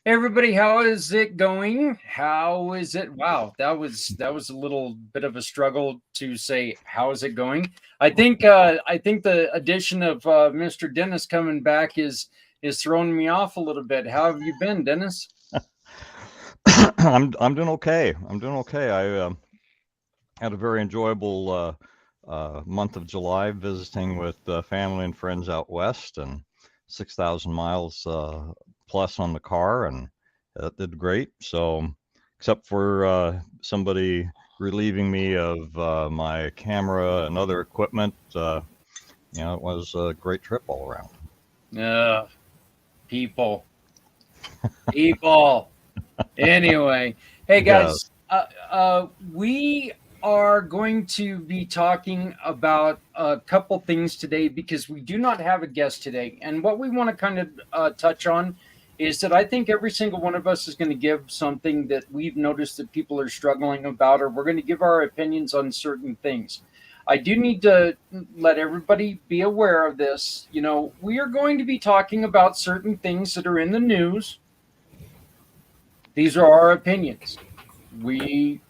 Hey everybody, how is it going? How is it? Wow, that was a little bit of a struggle to say how is it going. I think the addition of Mr. Dennis coming back is throwing me off a little bit. How have you been, Dennis? I'm doing okay. I'm doing okay. I had a very enjoyable month of July visiting with family and friends out west, and 6,000 miles plus on the car, and that did great. So, except for somebody relieving me of my camera and other equipment, it was a great trip all around. Uh, people, people. Anyway, hey Yeah. guys, we are going to be talking about a couple things today because we do not have a guest today. And what we want to kind of touch on is that I think every single one of us is going to give something that we've noticed that people are struggling about, or we're going to give our opinions on certain things. I do need to let everybody be aware of this. You know, we are going to be talking about certain things that are in the news. These are our opinions. We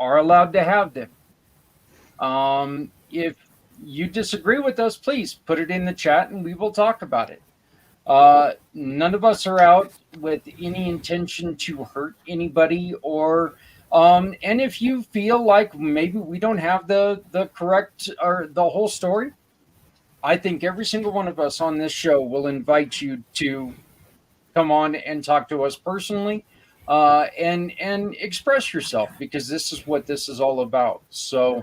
are allowed to have them. If you disagree with us, please put it in the chat and we will talk about it. None of us are out with any intention to hurt anybody, or and if you feel like maybe we don't have the correct or the whole story, I think every single one of us on this show will invite you to come on and talk to us personally, and express yourself, because this is what this is all about. So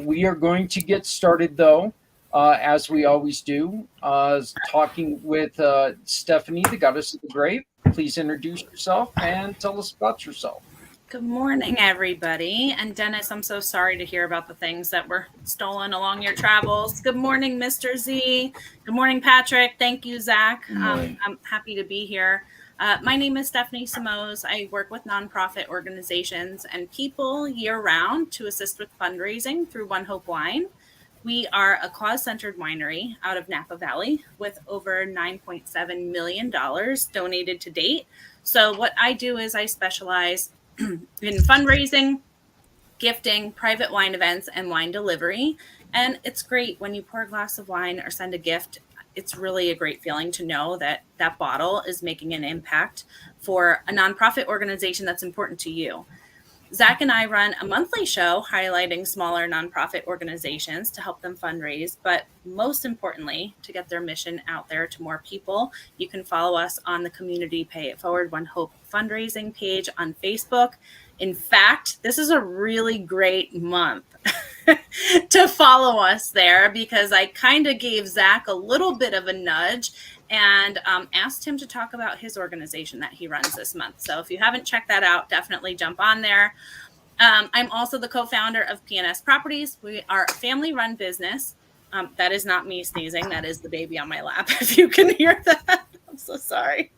we are going to get started though, as we always do, talking with Stephanie, the goddess of the grave. Please introduce yourself and tell us about yourself. Good morning, everybody. And Dennis, I'm so sorry to hear about the things that were stolen along your travels. Good morning, Mr. Z. Good morning, Patrick. Thank you, Zach. I'm happy to be here. My name is Stephanie Simoes. I work with nonprofit organizations and people year-round to assist with fundraising through One Hope Wine. We are a cause-centered winery out of Napa Valley with over $9.7 million donated to date. So what I do is I specialize in fundraising, gifting, private wine events, and wine delivery. And it's great when you pour a glass of wine or send a gift. It's really a great feeling to know that that bottle is making an impact for a nonprofit organization that's important to you. Zach and I run a monthly show highlighting smaller nonprofit organizations to help them fundraise, but most importantly, to get their mission out there to more people. You can follow us on the Community Pay It Forward One Hope fundraising page on Facebook. In fact, this is a really great month to follow us there, because I kind of gave Zach a little bit of a nudge and asked him to talk about his organization that he runs this month. So if you haven't checked that out, definitely jump on there. I'm also the co-founder of PNS Properties. We are a family-run business. That is not me sneezing. That is the baby on my lap, if you can hear that. I'm so sorry.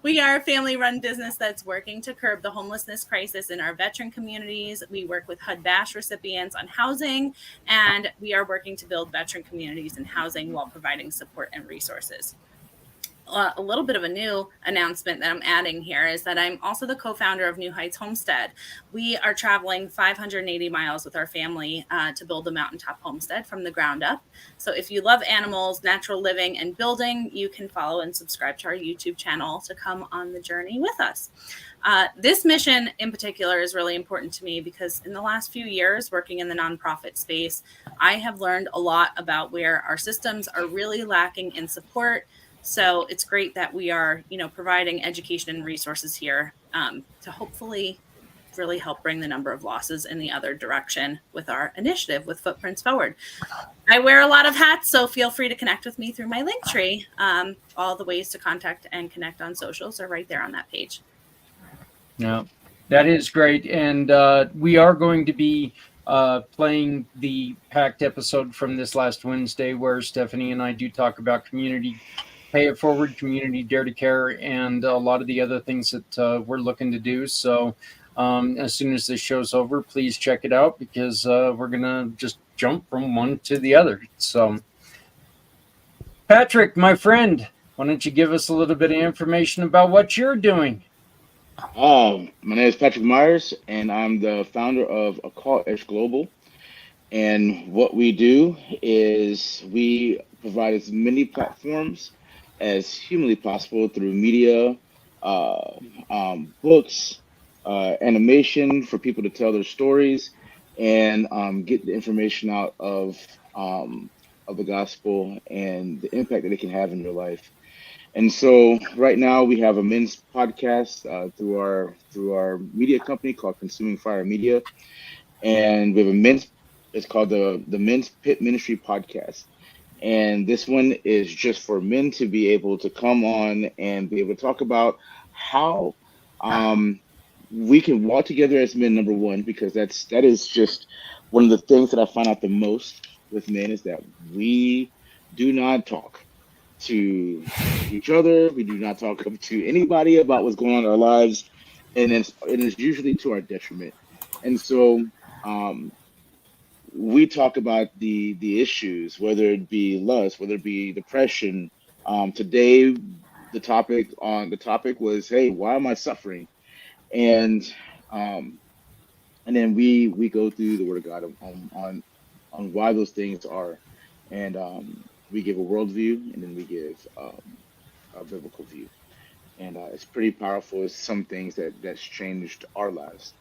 We are a family-run business that's working to curb the homelessness crisis in our veteran communities. We work with HUD-BASH recipients on housing, and we are working to build veteran communities in housing while providing support and resources. A little bit of a new announcement that I'm adding here is that I'm also the co-founder of New Heights Homestead. We are traveling 580 miles with our family to build a mountaintop homestead from the ground up. So if you love animals, natural living, and building, you can follow and subscribe to our YouTube channel to come on the journey with us. This mission in particular is really important to me because in the last few years working in the nonprofit space, I have learned a lot about where our systems are really lacking in support. So it's great that we are, providing education and resources here to hopefully really help bring the number of losses in the other direction with our initiative with Footprints Forward. I wear a lot of hats, so feel free to connect with me through my link tree. All the ways to contact and connect on socials are right there on that page. Yeah, that is great. And we are going to be playing the Pact episode from this last Wednesday where Stephanie and I do talk about community Pay It Forward, community Dare to Care, and a lot of the other things that we're looking to do. So as soon as this show's over, please check it out because we're going to just jump from one to the other. So, Patrick, my friend, why don't you give us a little bit of information about what you're doing? My name is Patrick Myers, and I'm the founder of Occult Edge Global. And what we do is we provide as many platforms as humanly possible through media, books, animation for people to tell their stories, and get the information out of the gospel and the impact that it can have in your life. And so right now we have a men's podcast through our media company called Consuming Fire Media, and we have it's called the Men's Pit Ministry Podcast. And this one is just for men to be able to come on and be able to talk about how we can walk together as men, number one, because that is just one of the things that I find out the most with men is that we do not talk to each other. We do not talk to anybody about what's going on in our lives, and it is usually to our detriment. And so we talk about the issues, whether it be lust, whether it be depression. Today, the topic was, hey, why am I suffering? And then we go through the Word of God on why those things are, and we give a worldview, and then we give a biblical view, and it's pretty powerful. It's some things that's changed our lives,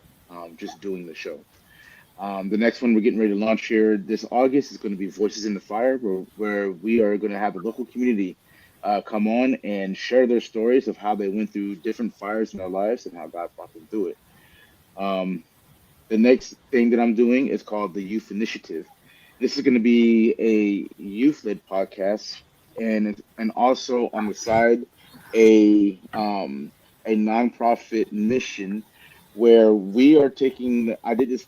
just doing the show. The next one we're getting ready to launch here this August is going to be Voices in the Fire, where we are going to have the local community come on and share their stories of how they went through different fires in their lives and how God brought them through it. The next thing that I'm doing is called the Youth Initiative. This is going to be a youth-led podcast, and also on the side a nonprofit mission where we are taking. I did this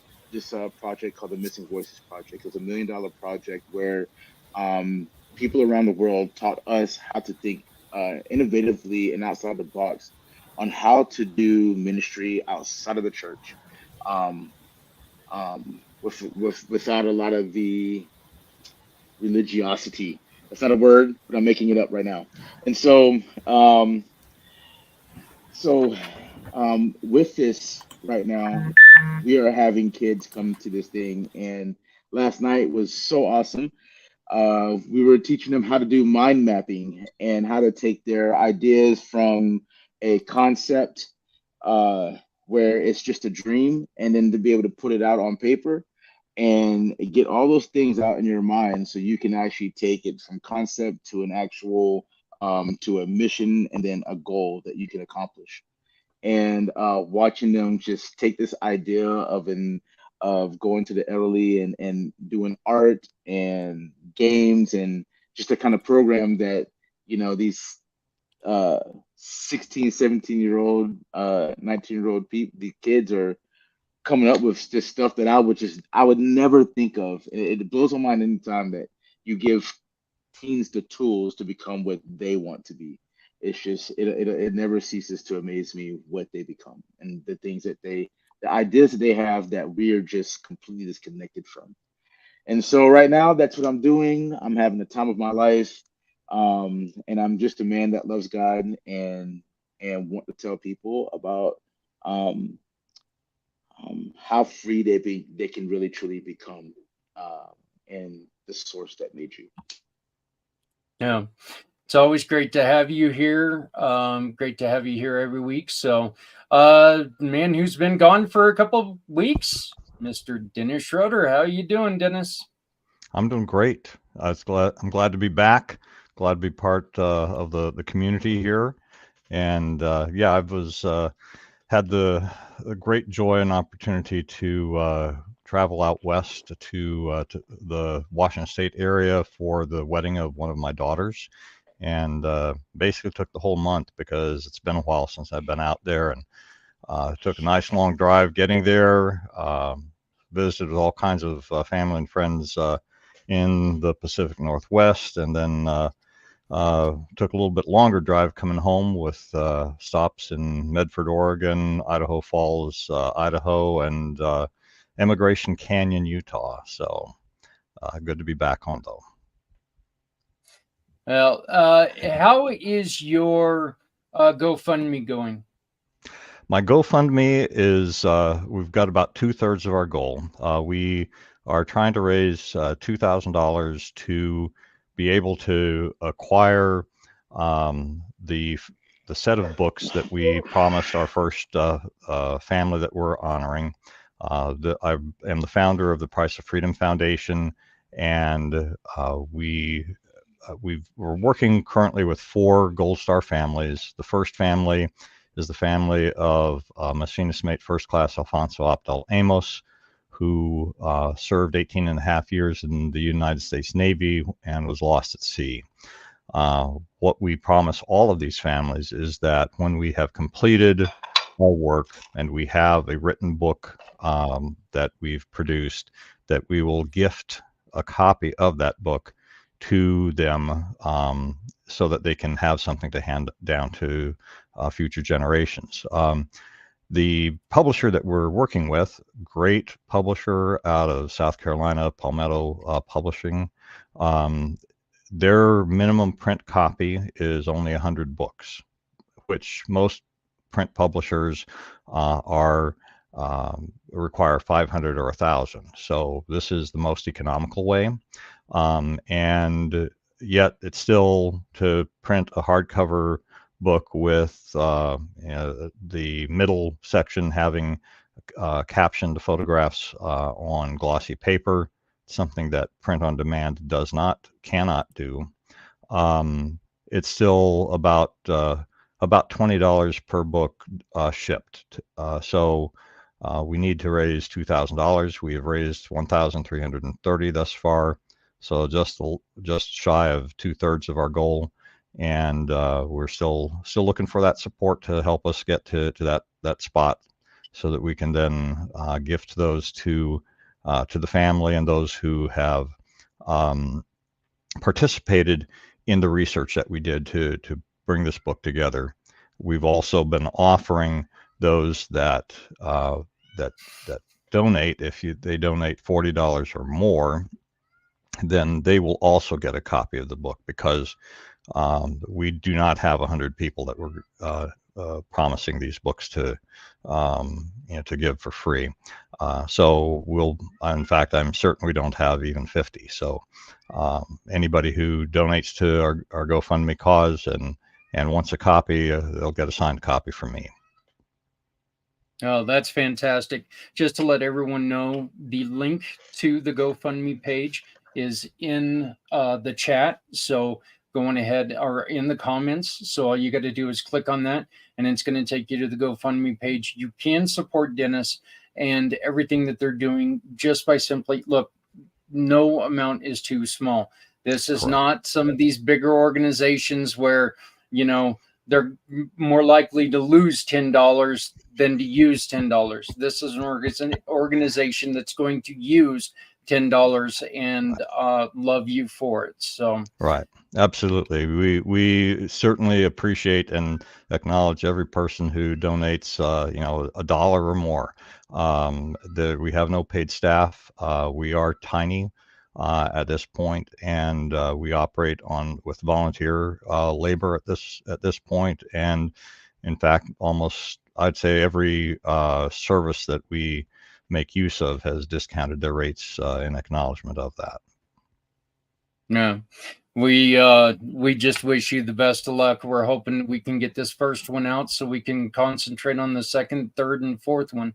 project called the Missing Voices Project. It's $1 million project where people around the world taught us how to think innovatively and outside the box on how to do ministry outside of the church. Without a lot of the religiosity. That's not a word, but I'm making it up right now. And so, with this right now, we are having kids come to this thing, and last night was so awesome. We were teaching them how to do mind mapping and how to take their ideas from a concept where it's just a dream, and then to be able to put it out on paper and get all those things out in your mind so you can actually take it from concept to an actual to a mission and then a goal that you can accomplish. And watching them just take this idea of going to the elderly and doing art and games and just a kind of program that, you know, these 16, 17-year-old, 19-year-old people, the kids are coming up with this stuff that I would never think of. It blows my mind anytime that you give teens the tools to become what they want to be. It's just, it never ceases to amaze me what they become and the things that the ideas that they have that we are just completely disconnected from. And so right now, that's what I'm doing. I'm having the time of my life. And I'm just a man that loves God and want to tell people about how free they can really truly become and the source that made you. Yeah, it's always great to have you here. Great to have you here every week. So, man who's been gone for a couple of weeks, Mr. Dennis Schroeder. How are you doing, Dennis? I'm doing great. I'm glad to be back. Glad to be part of the community here. And yeah, I was had the great joy and opportunity to travel out west to the Washington State area for the wedding of one of my daughters, and basically took the whole month because it's been a while since I've been out there, and took a nice long drive getting there. Visited with all kinds of family and friends in the Pacific Northwest, and then took a little bit longer drive coming home with stops in Medford, Oregon, Idaho Falls, Idaho, and Emigration Canyon, Utah. So good to be back home, though. Well, how is your GoFundMe going? My GoFundMe is, we've got about 2/3 of our goal. We are trying to raise $2,000 to be able to acquire the set of books that we promised our first family that we're honoring. I am the founder of the Price of Freedom Foundation, and we're working currently with 4 Gold Star families. The first family is the family of Machinist Mate First Class Alfonso Abdal Amos, who served 18 and a half years in the United States Navy and was lost at sea. What we promise all of these families is that when we have completed our work and we have a written book that we've produced, that we will gift a copy of that book to them so that they can have something to hand down to future generations. The publisher that we're working with, great publisher out of South Carolina, Palmetto Publishing, their minimum print copy is only 100 books, which most print publishers require 500 or 1,000. So this is the most economical way. And yet it's still to print a hardcover book with the middle section having captioned photographs on glossy paper, something that print on demand cannot do. It's still about $20 per book shipped. So we need to raise $2,000. We have raised $1,330 thus far, so just shy of 2/3 of our goal. And we're still looking for that support to help us get to that spot, so that we can then gift those to the family and those who have participated in the research that we did to bring this book together. We've also been offering those that donate, if they donate $40 or more, then they will also get a copy of the book, because we do not have 100 people that we're promising these books to give for free. So in fact, I'm certain we don't have even 50. So anybody who donates to our GoFundMe cause and wants a copy, they'll get a signed copy from me. Oh, that's fantastic. Just to let everyone know, the link to the GoFundMe page is in the chat. So going ahead, or in the comments. So all you got to do is click on that, and it's going to take you to the GoFundMe page. You can support Dennis and everything that they're doing just by simply, look, no amount is too small. This is Correct. not some of these bigger organizations where, they're more likely to lose $10 than to use $10. This is an organization that's going to use $10 and love you for it. So right, absolutely. We certainly appreciate and acknowledge every person who donates $1 or more. We have no paid staff. We are tiny at this point, and we operate with volunteer labor at this point. And in fact, almost, I'd say, every service that we make use of has discounted their rates in acknowledgement of that. No, we just wish you the best of luck. We're hoping we can get this first one out so we can concentrate on the second, third, and fourth one.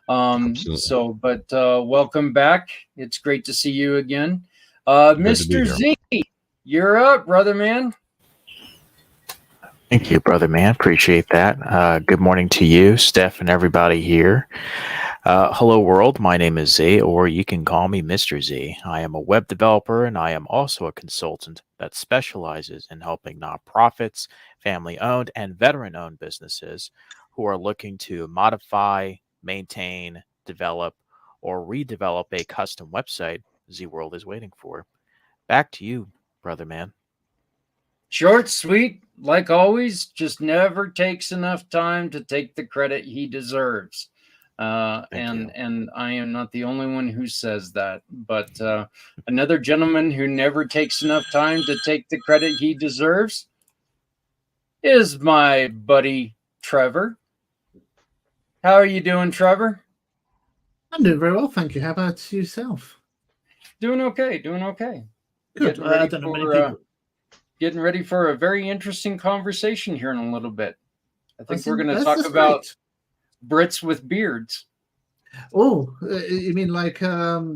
Absolutely. But welcome back. It's great to see you again. Mr. Z, you're up, brother man. Thank you, brother man. Appreciate that. Good morning to you, Steph, and everybody here. Hello, world. My name is Z, or you can call me Mr. Z. I am a web developer, and I am also a consultant that specializes in helping nonprofits, family-owned, and veteran-owned businesses who are looking to modify, maintain, develop, or redevelop a custom website Z World is waiting for. Back to you, brother man. Short, sweet, like always, just never takes enough time to take the credit he deserves. And I am not the only one who says that, but another gentleman who never takes enough time to take the credit he deserves is my buddy Trevor. How are you doing, Trevor? I'm doing very well, thank you. How about yourself? Doing okay, doing okay. Good. I don't know many people. Getting ready for a very interesting conversation here in a little bit. I think we're going to That's talk great. about Brits with beards. Oh, you mean like some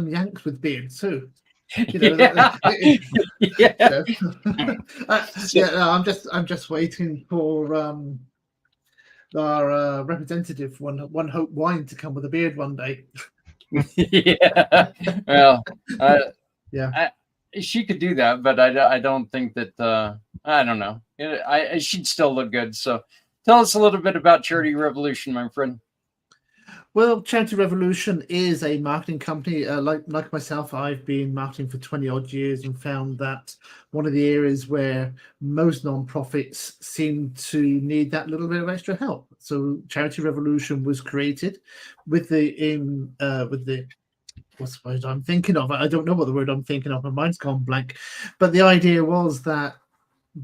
Yanks with beards too? You know, Yeah. Yeah. I'm just waiting for our representative, One Hope Wine, to come with a beard one day. Yeah. Well, yeah. She could do that, but I don't think that. I don't know. She'd still look good. So, tell us a little bit about Charity Revolution, my friend. Well, Charity Revolution is a marketing company. Like myself, I've been marketing for 20 odd years and found that one of the areas where most nonprofits seem to need that little bit of extra help. So Charity Revolution was created with the what's the word I'm thinking of? I don't know what the word I'm thinking of. My mind's gone blank. But the idea was that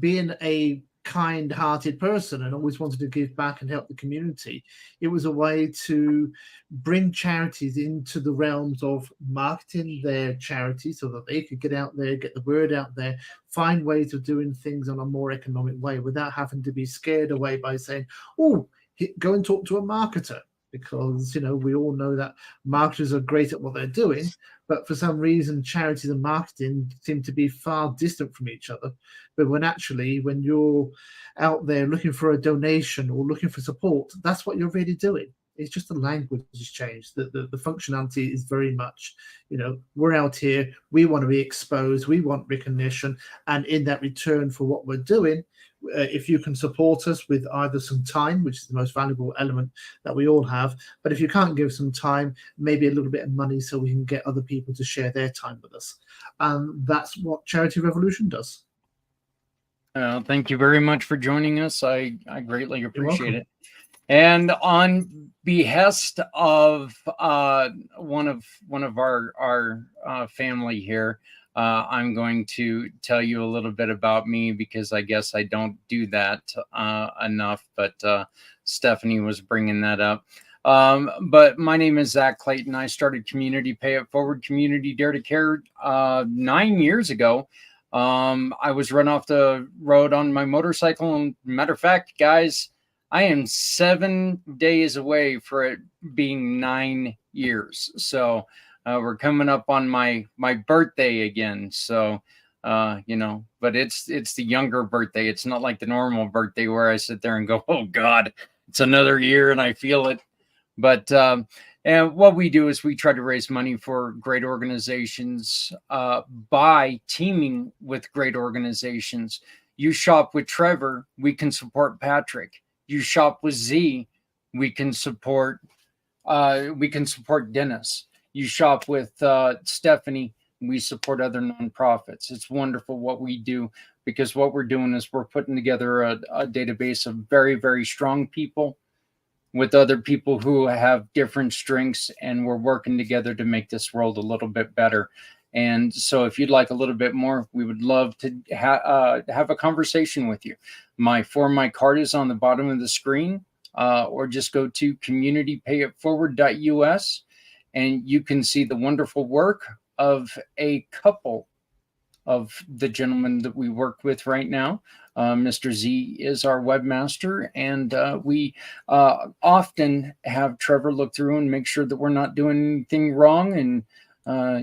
being a kind-hearted person and always wanted to give back and help the community, it was a way to bring charities into the realms of marketing their charity so that they could get out there, get the word out there, find ways of doing things on a more economic way without having to be scared away by saying, oh, go and talk to a marketer. Because, you know, we all know that marketers are great at what they're doing, but for some reason, charities and marketing seem to be far distant from each other. But when you're out there looking for a donation or looking for support, that's what you're really doing. It's just the language has changed. The functionality is very much, you know, we're out here, we want to be exposed, we want recognition, and in that return for what we're doing, if you can support us with either some time, which is the most valuable element that we all have, but if you can't give some time, maybe a little bit of money so we can get other people to share their time with us. And that's what Charity Revolution does. Thank you very much for joining us. I greatly appreciate it. And on behest of one of our family here, I'm going to tell you a little bit about me because I guess I don't do that enough, but Stephanie was bringing that up. But my name is Zach Clayton. I started Community Pay It Forward, Community Dare to Care 9 years ago. I was run off the road on my motorcycle. And matter of fact, guys, I am 7 days away for it being 9 years. So we're coming up on my birthday again. So, you know, but it's the younger birthday. It's not like the normal birthday where I sit there and go, oh God, it's another year and I feel it. But and what we do is we try to raise money for great organizations by teaming with great organizations. You shop with Trevor, we can support Patrick. You shop with Z, we can support Dennis. You shop with Stephanie, we support other nonprofits. It's wonderful what we do because what we're doing is we're putting together a database of very, very strong people with other people who have different strengths, and we're working together to make this world a little bit better. And so if you'd like a little bit more, we would love to have a conversation with you. My card is on the bottom of the screen, or just go to communitypayitforward.us, and you can see the wonderful work of a couple of the gentlemen that we work with right now. Mr. Z is our webmaster, and we often have Trevor look through and make sure that we're not doing anything wrong, and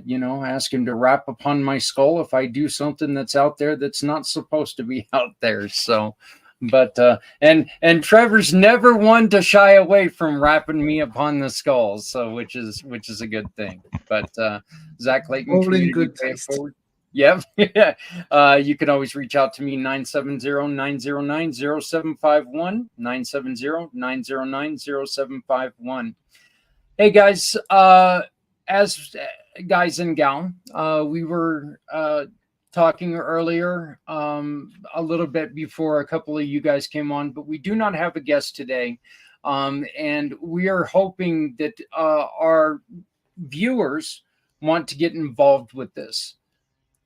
you know, ask him to rap upon my skull if I do something that's out there that's not supposed to be out there. So But and Trevor's never one to shy away from rapping me upon the skulls, so which is a good thing. But Zach Clayton, All in community good pay it taste. forward. Yep. You can always reach out to me 970-909-0751 970-909-0751. Hey guys, as guys and gal, we were talking earlier a little bit before a couple of you guys came on, but we do not have a guest today. And we are hoping that our viewers want to get involved with this.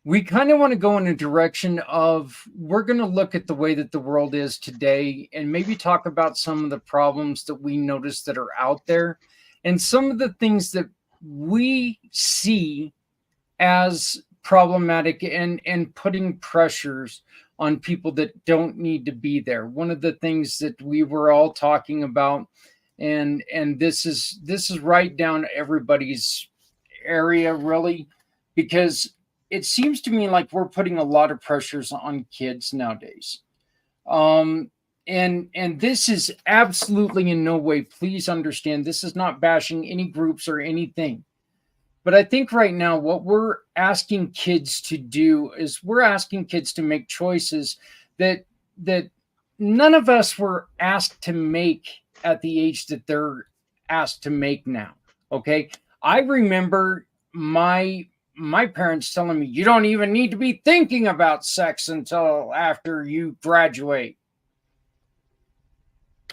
We kind of want to go in a direction of we're going to look at the way that the world is today and maybe talk about some of the problems that we notice that are out there and some of the things that we see as problematic and putting pressures on people that don't need to be there. One of the things that we were all talking about, and this is right down everybody's area really, because it seems to me like we're putting a lot of pressures on kids nowadays. And this is absolutely in no way, please understand, this is not bashing any groups or anything. But I think right now what we're asking kids to do is we're asking kids to make choices that none of us were asked to make at the age that they're asked to make now. Okay. I remember my parents telling me, you don't even need to be thinking about sex until after you graduate.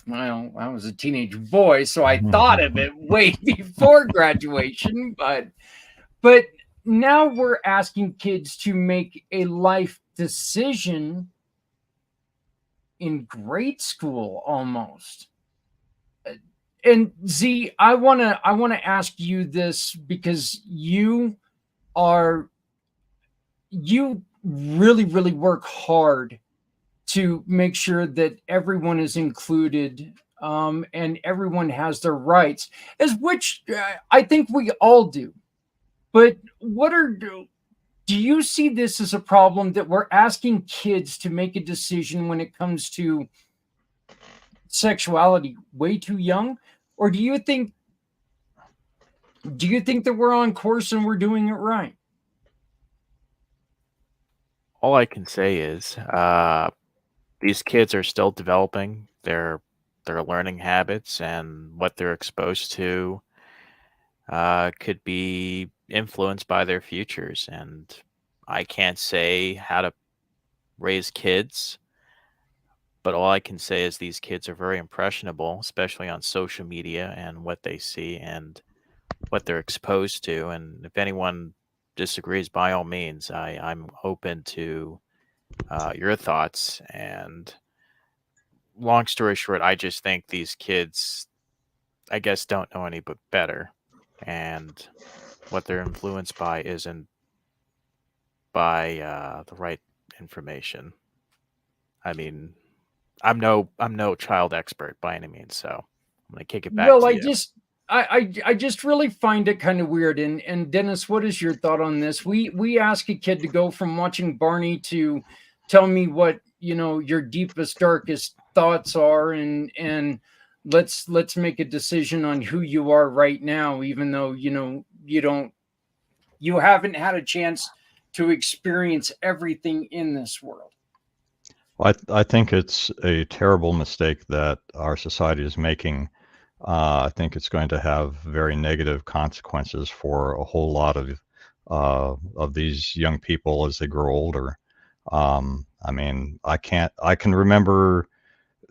Well, I was a teenage boy, so I thought of it way before graduation, but now we're asking kids to make a life decision in grade school almost. And Z, I want to ask you this because you really, really work hard to make sure that everyone is included and everyone has their rights, as which I think we all do. But do you see this as a problem that we're asking kids to make a decision when it comes to sexuality way too young? Or do you think that we're on course and we're doing it right? All I can say is these kids are still developing their learning habits, and what they're exposed to could be influenced by their futures. And I can't say how to raise kids, but all I can say is these kids are very impressionable, especially on social media and what they see and what they're exposed to. And if anyone disagrees, by all means, I'm open to your thoughts. And long story short, I just think these kids, I guess, don't know any but better, and what they're influenced by isn't by the right information. I mean, I'm no child expert by any means, so I'm gonna kick it back Well, to I you. I just really find it kind of weird. And Dennis, what is your thought on this? We ask a kid to go from watching Barney to tell me what, your deepest, darkest thoughts are, and let's make a decision on who you are right now, even though you haven't had a chance to experience everything in this world. Well, I think it's a terrible mistake that our society is making. I think it's going to have very negative consequences for a whole lot of these young people as they grow older. I mean, I can remember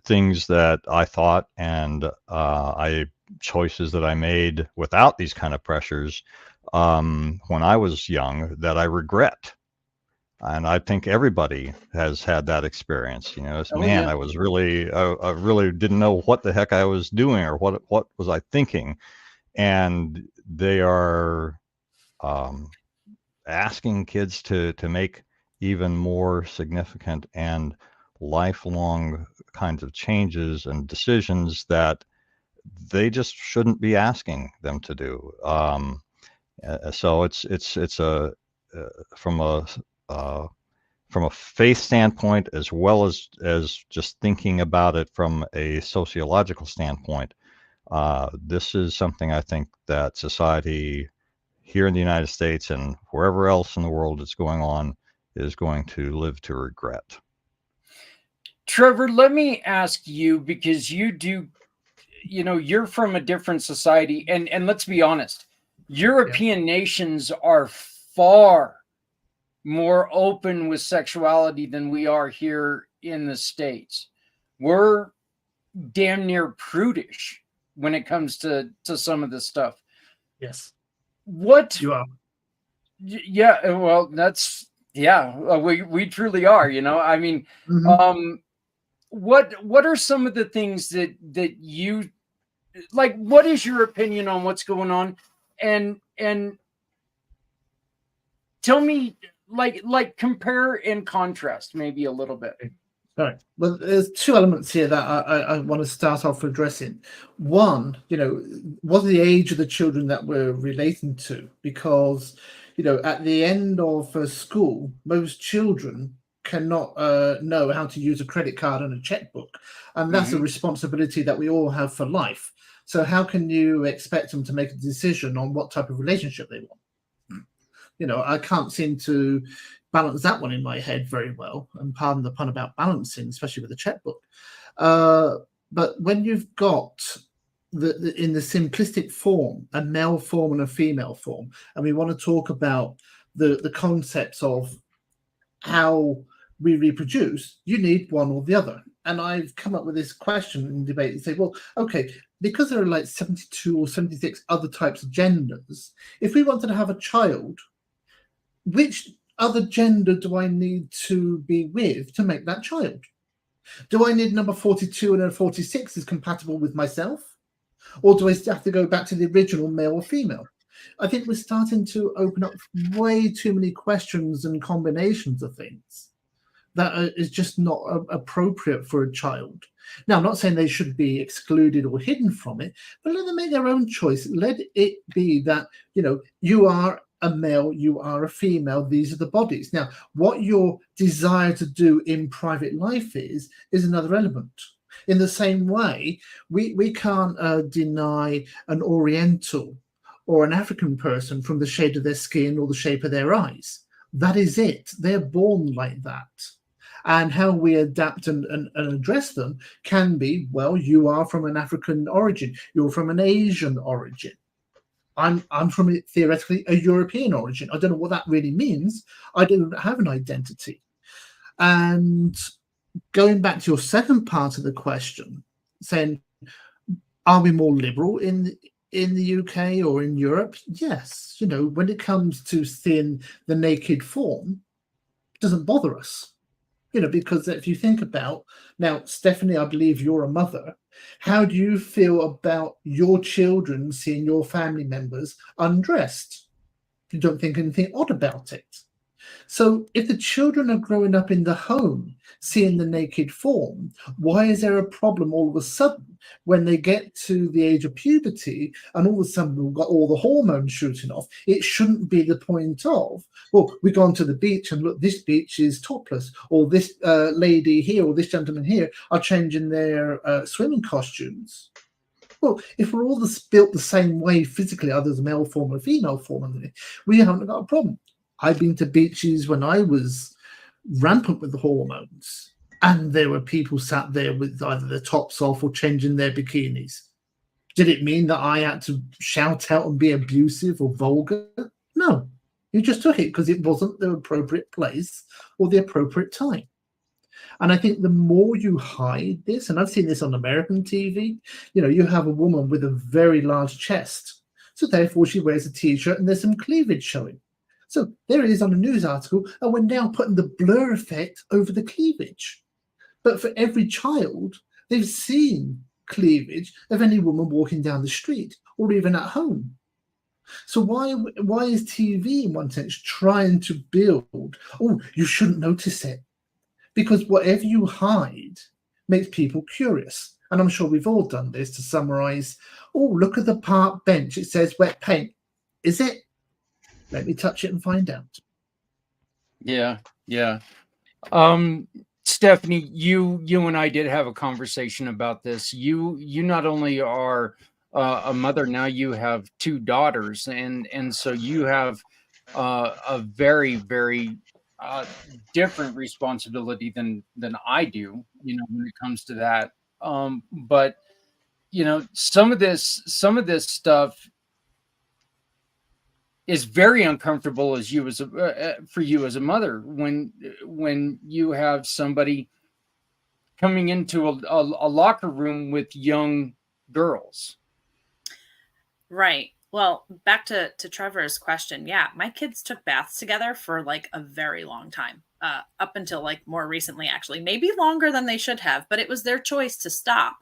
things that I thought and choices that I made without these kind of pressures when I was young that I regret. And I think everybody has had that experience. Man, yeah. I really didn't know what the heck I was doing or what was I thinking. And they are asking kids to make even more significant and lifelong kinds of changes and decisions that they just shouldn't be asking them to do. So it's from from a faith standpoint, as well as just thinking about it from a sociological standpoint, this is something I think that society here in the United States and wherever else in the world it's going on is going to live to regret. Trevor, let me ask you, because you do, you're from a different society, and let's be honest, European nations are far more open with sexuality than we are here in the States. We're damn near prudish when it comes to some of this stuff. Yes, What you are. Yeah, well, we truly are. I mean, Mhm. what are some of the things that you like? What is your opinion on what's going on? And tell me, like compare and contrast maybe a little bit. All right. Well, there's two elements here that I want to start off addressing. One, what the age of the children that we're relating to? Because, at the end of school, most children cannot know how to use a credit card and a checkbook. And that's a responsibility that we all have for life. So how can you expect them to make a decision on what type of relationship they want? I can't seem to balance that one in my head very well, and pardon the pun about balancing, especially with a checkbook. But when you've got in the simplistic form, a male form and a female form, and we want to talk about the concepts of how we reproduce, you need one or the other. And I've come up with this question in debate and say, well, okay, because there are like 72 or 76 other types of genders, if we wanted to have a child, which other gender do I need to be with to make that child? Do I need number 42 and a 46 is compatible with myself? Or do I have to go back to the original male or female? I think we're starting to open up way too many questions and combinations of things that is just not appropriate for a child. Now, I'm not saying they should be excluded or hidden from it, but let them make their own choice. Let it be that, you are a male, you are a female, these are the bodies. Now, what your desire to do in private life is another element. In the same way, we can't deny an Oriental or an African person from the shade of their skin or the shape of their eyes. That is it. They're born like that. And how we adapt and address them can be, well, you are from an African origin, you're from an Asian origin. I'm from theoretically a European origin. I don't know what that really means. I don't have an identity. And going back to your second part of the question, saying, are we more liberal in the UK or in Europe? Yes. When it comes to seeing the naked form, it doesn't bother us. Because if you think about, now, Stephanie, I believe you're a mother. How do you feel about your children seeing your family members undressed? You don't think anything odd about it. So if the children are growing up in the home, seeing the naked form, why is there a problem all of a sudden when they get to the age of puberty and all of a sudden we've got all the hormones shooting off? It shouldn't be the point of, well, we go onto the beach and look, this beach is topless, or this lady here or this gentleman here are changing their swimming costumes. Well, if we're all built the same way physically, either as a male form or female form, we haven't got a problem. I've been to beaches when I was rampant with the hormones, and there were people sat there with either their tops off or changing their bikinis. Did it mean that I had to shout out and be abusive or vulgar? No. You just took it because it wasn't the appropriate place or the appropriate time. And I think the more you hide this, and I've seen this on American TV, you have a woman with a very large chest. So therefore she wears a t-shirt and there's some cleavage showing. So there it is on a news article, and we're now putting the blur effect over the cleavage. But for every child, they've seen cleavage of any woman walking down the street or even at home. So why is TV in one sense trying to build, oh, you shouldn't notice it? Because whatever you hide makes people curious. And I'm sure we've all done this to summarize, oh, look at the park bench. It says wet paint. Is it? Let me touch it and find out. Yeah. Stephanie, you and I did have a conversation about this. You not only are a mother, now you have two daughters, and so you have a very very different responsibility than I do. You know, when it comes to that. But you know, some of this stuff is very uncomfortable as you as for you as a mother when you have somebody coming into a locker room with young girls. Right. Well, back to Trevor's question. Yeah, my kids took baths together for like a very long time, up until like more recently, actually, maybe longer than they should have, but it was their choice to stop,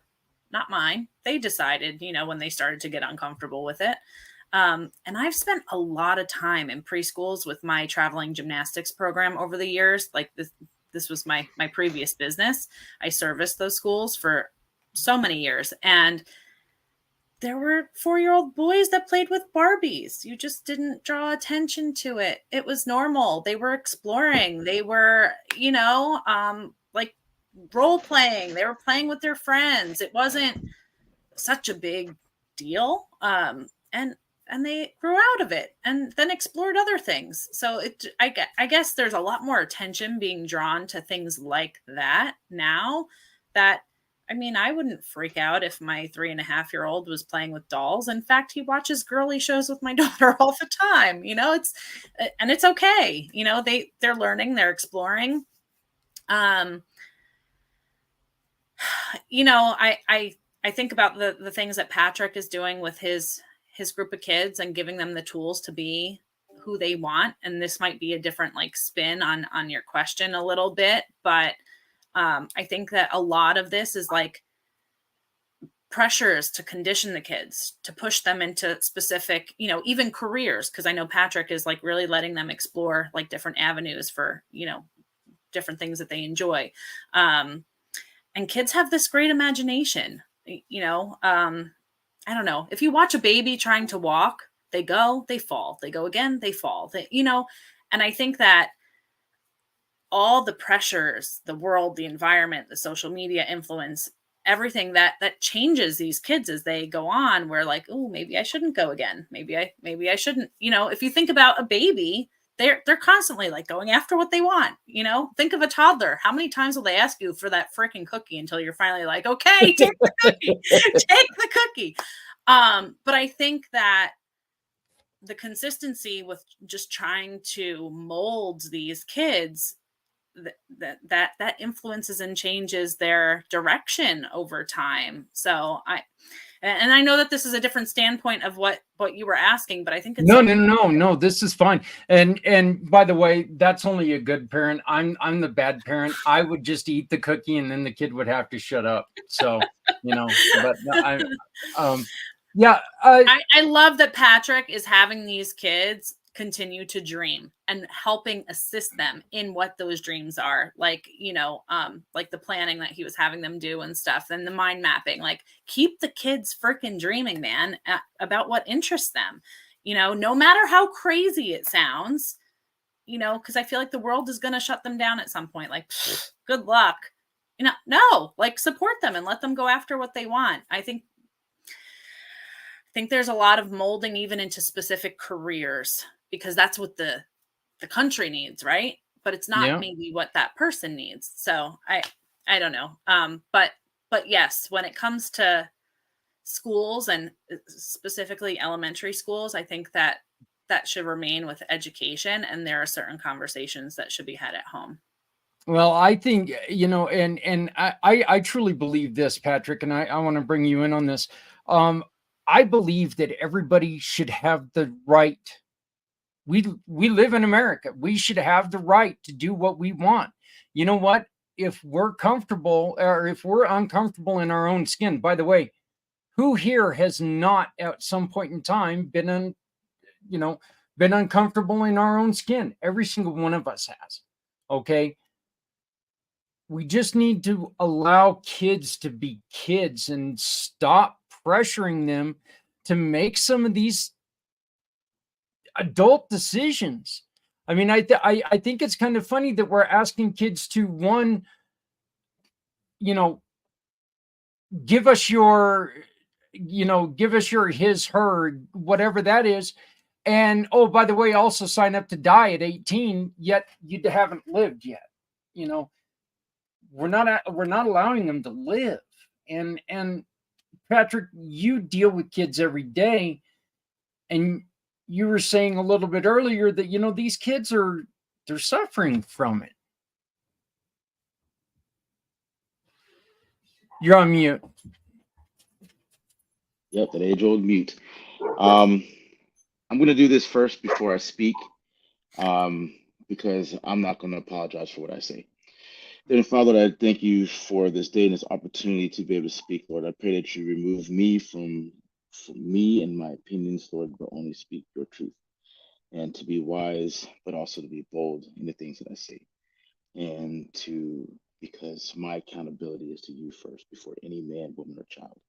not mine. They decided, you know, when they started to get uncomfortable with it. And I've spent a lot of time in preschools with my traveling gymnastics program over the years. Like this was my previous business. I serviced those schools for so many years, and there were 4-year-old boys that played with Barbies. You just didn't draw attention to it. It was normal. They were exploring. They were, you know, like role playing. They were playing with their friends. It wasn't such a big deal. And they grew out of it and then explored other things. So I guess there's a lot more attention being drawn to things like that now. That, I mean, I wouldn't freak out if my 3.5-year-old was playing with dolls. In fact, he watches girly shows with my daughter all the time. You know, it's okay. You know, they're learning, they're exploring. You know, I think about the things that Patrick is doing with his group of kids and giving them the tools to be who they want. And this might be a different like spin on your question a little bit, but I think that a lot of this is like pressures to condition the kids, to push them into specific, you know, even careers. Cause I know Patrick is like really letting them explore like different avenues for, you know, different things that they enjoy. And kids have this great imagination, you know, I don't know. If you watch a baby trying to walk, they go, they fall, they go again, they fall, you know, and I think that all the pressures, the world, the environment, the social media influence, everything that changes these kids as they go on, we're like, oh, maybe I shouldn't go again. Maybe I shouldn't, you know, if you think about a baby, they're constantly like going after what they want. You know, think of a toddler. How many times will they ask you for that freaking cookie until you're finally like, okay, take the cookie, take the cookie. But I think that the consistency with just trying to mold these kids, that influences and changes their direction over time. So I know that this is a different standpoint of what you were asking, but I think it's no, this is fine. And by the way, that's only a good parent. I'm the bad parent. I would just eat the cookie and then the kid would have to shut up. So, you know, but yeah. I love that Patrick is having these kids continue to dream and helping assist them in what those dreams are, like, you know, like the planning that he was having them do and stuff, and the mind mapping. Like, keep the kids freaking dreaming, man, about what interests them, you know, no matter how crazy it sounds, you know, because I feel like the world is going to shut them down at some point. Like, good luck, you know. No, like, support them and let them go after what they want. I think there's a lot of molding even into specific careers, because that's what the country needs, right? But it's not maybe what that person needs. So I don't know. But yes, when it comes to schools and specifically elementary schools, I think that should remain with education, and there are certain conversations that should be had at home. Well, I think, you know, and I truly believe this, Patrick, and I want to bring you in on this. I believe that everybody should have the right. We live in America. We should have the right to do what we want. You know what? If we're comfortable or if we're uncomfortable in our own skin, by the way, who here has not at some point in time been uncomfortable in our own skin? Every single one of us has. Okay. We just need to allow kids to be kids and stop pressuring them to make some of these adult decisions. I mean, I think it's kind of funny that we're asking kids to, one, you know, give us your, give us your his, her, whatever that is. And oh, by the way, also sign up to die at 18, yet you haven't lived yet. You know, we're not allowing them to live. And Patrick, you deal with kids every day, and you were saying a little bit earlier that these kids they're suffering from it. You're on mute. Yep, that age-old mute. I'm going to do this first before I speak, because I'm not going to apologize for what I say. Then, Father, I thank you for this day and this opportunity to be able to speak, Lord. I pray that you remove me from me and my opinions, Lord, but only speak your truth, and to be wise, but also to be bold in the things that I say, and because my accountability is to you first before any man, woman, or child.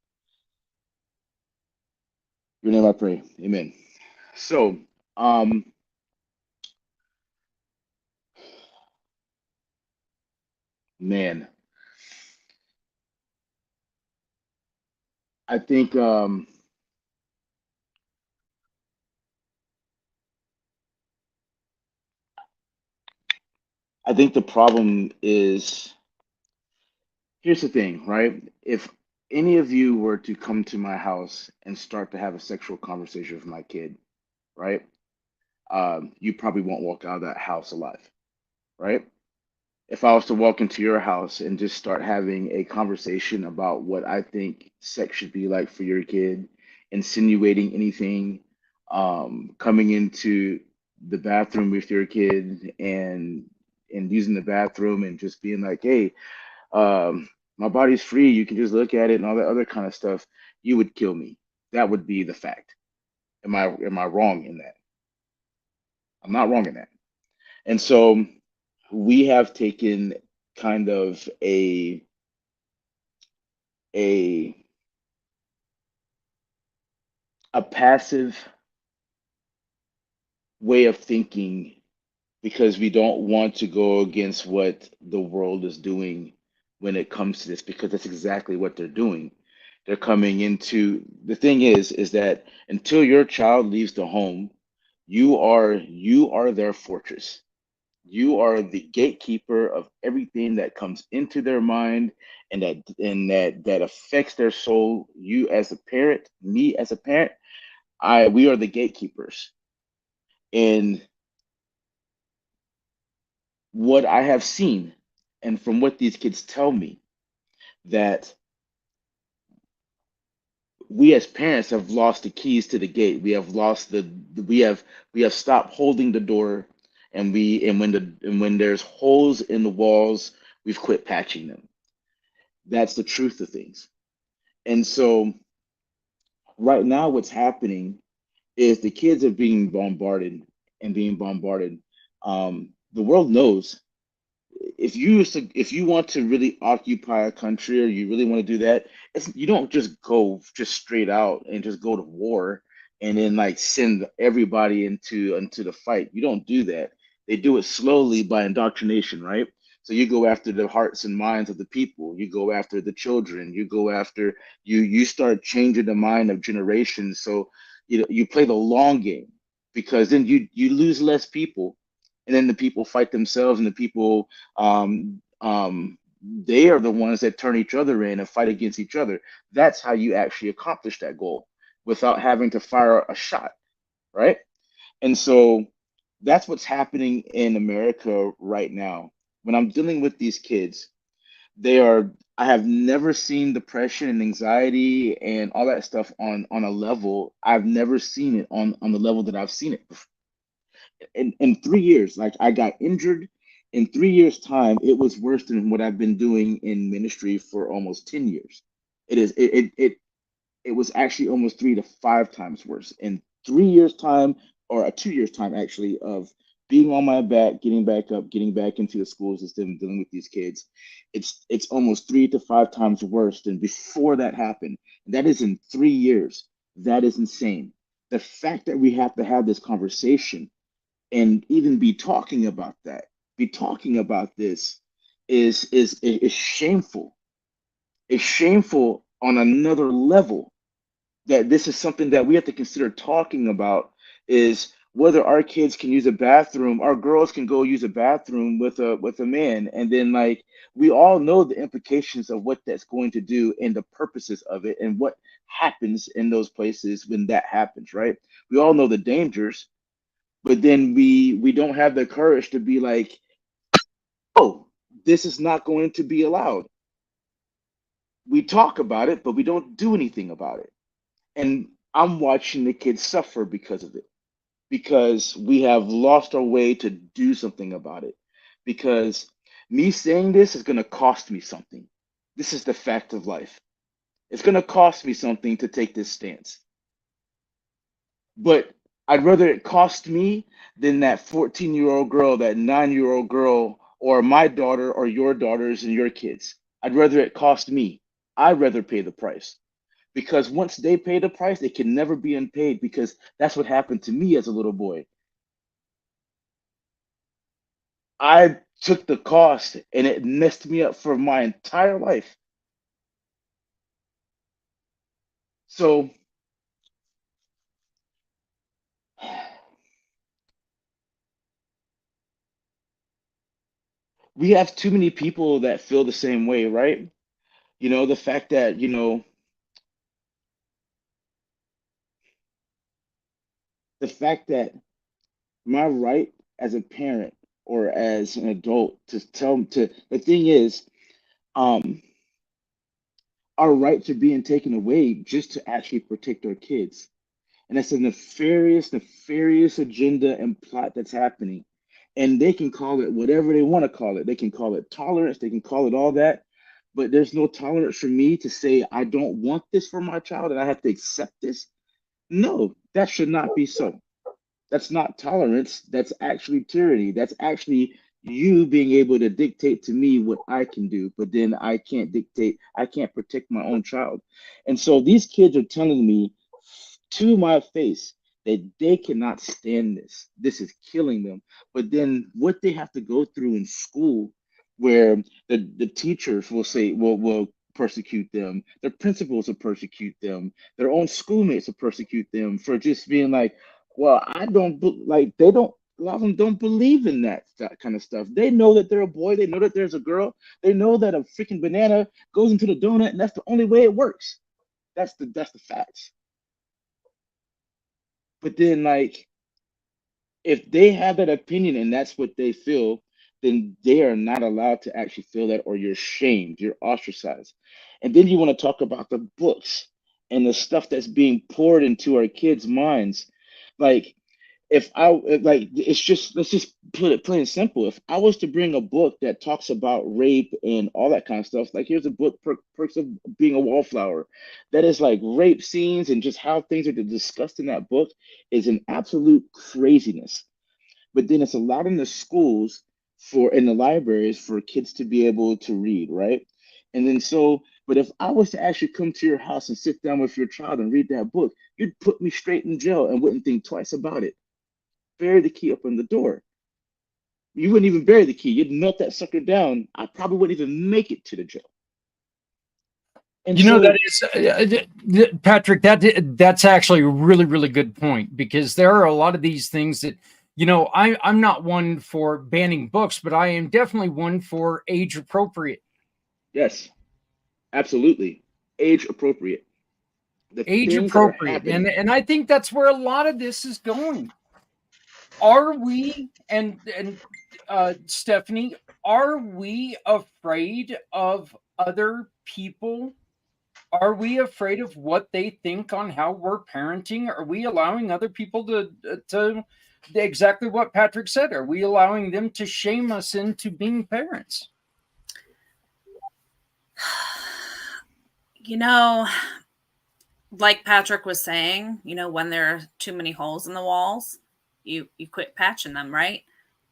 In your name I pray. Amen. So, man, I think the problem is, here's the thing, right? If any of you were to come to my house and start to have a sexual conversation with my kid, right? You probably won't walk out of that house alive, right? If I was to walk into your house and just start having a conversation about what I think sex should be like for your kid, insinuating anything, coming into the bathroom with your kid and using the bathroom and just being like, hey, my body's free, you can just look at it and all that other kind of stuff, you would kill me. That would be the fact. Am I wrong in that? I'm not wrong in that. And so we have taken kind of a passive way of thinking because we don't want to go against what the world is doing when it comes to this, because that's exactly what they're doing. They're coming into, the thing is that until your child leaves the home, you are their fortress. You are the gatekeeper of everything that comes into their mind and that affects their soul. You as a parent, me as a parent, we are the gatekeepers. And what I have seen, and from what these kids tell me, that we as parents have lost the keys to the gate. We have lost we have stopped holding the door, and when there's holes in the walls, we've quit patching them. That's the truth of things. And so right now what's happening is the kids are being bombarded and being bombarded. The world knows, if you want to really occupy a country, or you really want to do that, you don't just go just straight out and just go to war and then like send everybody into the fight. You don't do that. They do it slowly by indoctrination, right? So you go after the hearts and minds of the people. You go after the children. You go after you start changing the mind of generations. So you play the long game, because then you lose less people, and then the people fight themselves, and the people they are the ones that turn each other in and fight against each other. That's how you actually accomplish that goal without having to fire a shot, right? And so that's what's happening in America right now. When I'm dealing with these kids, I have never seen depression and anxiety and all that stuff on a level. I've never seen it on the level that I've seen it in 3 years. Like, I got injured in 3 years time. It was worse than what I've been doing in ministry for almost 10 years. It was actually almost 3 to 5 times worse in 3 years time, or a 2 years time actually, of being on my back, getting back up, getting back into the school system, dealing with these kids. It's almost 3 to 5 times worse than before that happened. That is in 3 years. That is insane. The fact that we have to have this conversation and even be talking about that, be talking about this is shameful. It's shameful on another level, that this is something that we have to consider talking about, is whether our kids can use a bathroom, our girls can go use a bathroom with a man, and then like we all know the implications of what that's going to do and the purposes of it and what happens in those places when that happens, right? We all know the dangers, but then we don't have the courage to be like, oh, this is not going to be allowed. We talk about it, but we don't do anything about it. And I'm watching the kids suffer because of it, because we have lost our way to do something about it. Because me saying this is going to cost me something. This is the fact of life. It's going to cost me something to take this stance. But I'd rather it cost me than that 14-year-old girl, that 9-year-old girl, or my daughter, or your daughters and your kids. I'd rather it cost me. I'd rather pay the price, because once they pay the price, they can never be unpaid, because that's what happened to me as a little boy. I took the cost and it messed me up for my entire life. So we have too many people that feel the same way, right? The fact that, the fact that my right as a parent or as an adult to tell to the thing is, um, our rights are being taken away just to actually protect our kids. And it's a nefarious agenda and plot that's happening. And they can call it whatever they want to call it. They can call it tolerance, they can call it all that. But there's no tolerance for me to say, I don't want this for my child and I have to accept this. No, that should not be so. That's not tolerance. That's actually tyranny. That's actually you being able to dictate to me what I can do, but then I can't dictate, I can't protect my own child. And so these kids are telling me to my face that they cannot stand this. This is killing them. But then what they have to go through in school, where the teachers will say, will persecute them, their principals will persecute them, their own schoolmates will persecute them for just being like, well, I don't like, they don't, a lot of them don't believe in that kind of stuff. They know that they're a boy, they know that there's a girl, they know that a freaking banana goes into the donut and that's the only way it works. That's the facts. But then, like, if they have that opinion and that's what they feel, then they are not allowed to actually feel that, or you're shamed, you're ostracized. And then you want to talk about the books and the stuff that's being poured into our kids' minds. Like, like, it's just, let's just put it plain and simple. If I was to bring a book that talks about rape and all that kind of stuff, like here's a book, Perks of Being a Wallflower, that is like rape scenes and just how things are discussed in that book is an absolute craziness. But then it's allowed in the schools, for in the libraries, for kids to be able to read, right? And then so, but if I was to actually come to your house and sit down with your child and read that book, you'd put me straight in jail and wouldn't think twice about it. Bury the key up in the door. You wouldn't even bury the key. You'd melt that sucker down. I probably wouldn't even make it to the jail. And so, that is Patrick. That's actually a really, really good point, because there are a lot of these things that, I'm not one for banning books, but I am definitely one for age appropriate. yes, absolutely, age appropriate. The Age things that are appropriate, happening. and I think that's where a lot of this is going. Are we, and Stephanie, are we afraid of other people? Are we afraid of what they think on how we're parenting? Are we allowing other people to exactly what Patrick said? Are we allowing them to shame us into being parents? Like Patrick was saying, when there are too many holes in the walls, you quit patching them, right?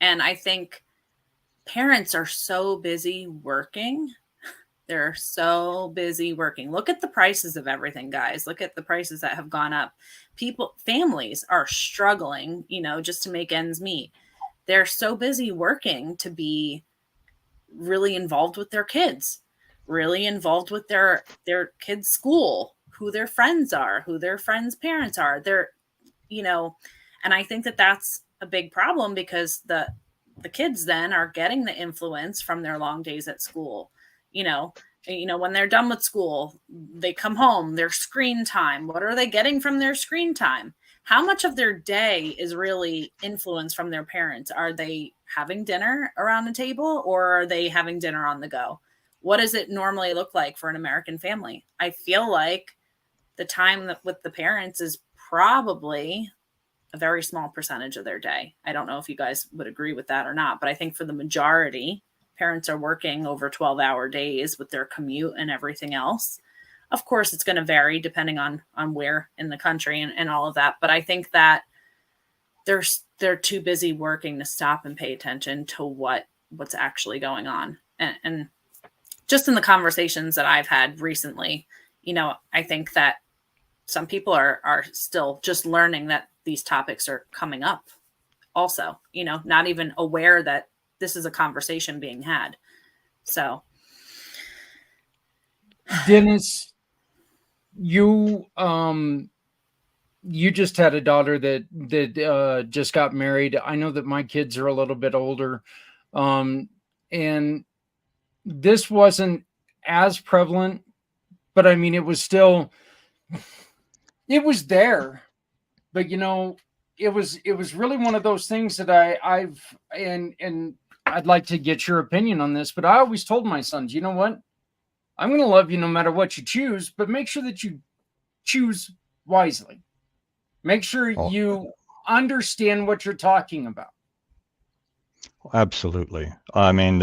And I think parents are so busy working They're so busy working. Look at the prices of everything, guys. Look at the prices that have gone up. Families are struggling, just to make ends meet. They're so busy working to be really involved with their kids, really involved with their kids' school, who their friends are, who their friends' parents are. And I think that that's a big problem, because the kids then are getting the influence from their long days at school. When they're done with school, they come home, their screen time. What are they getting from their screen time? How much of their day is really influenced from their parents? Are they having dinner around the table, or are they having dinner on the go? What does it normally look like for an American family? I feel like the time with the parents is probably a very small percentage of their day. I don't know if you guys would agree with that or not, but I think for the majority, parents are working over 12-hour days with their commute and everything else. Of course, it's going to vary depending on where in the country and all of that. But I think that they're too busy working to stop and pay attention to what's actually going on. And just in the conversations that I've had recently, I think that some people are still just learning that these topics are coming up also, not even aware that this is a conversation being had. So, Dennis, you just had a daughter that just got married. I know that my kids are a little bit older, and this wasn't as prevalent, but I mean, it was there. But it was really one of those things that and I'd like to get your opinion on this, but I always told my sons, you know what? I'm going to love you no matter what you choose, but make sure that you choose wisely. Make sure you understand what you're talking about. Absolutely. I mean,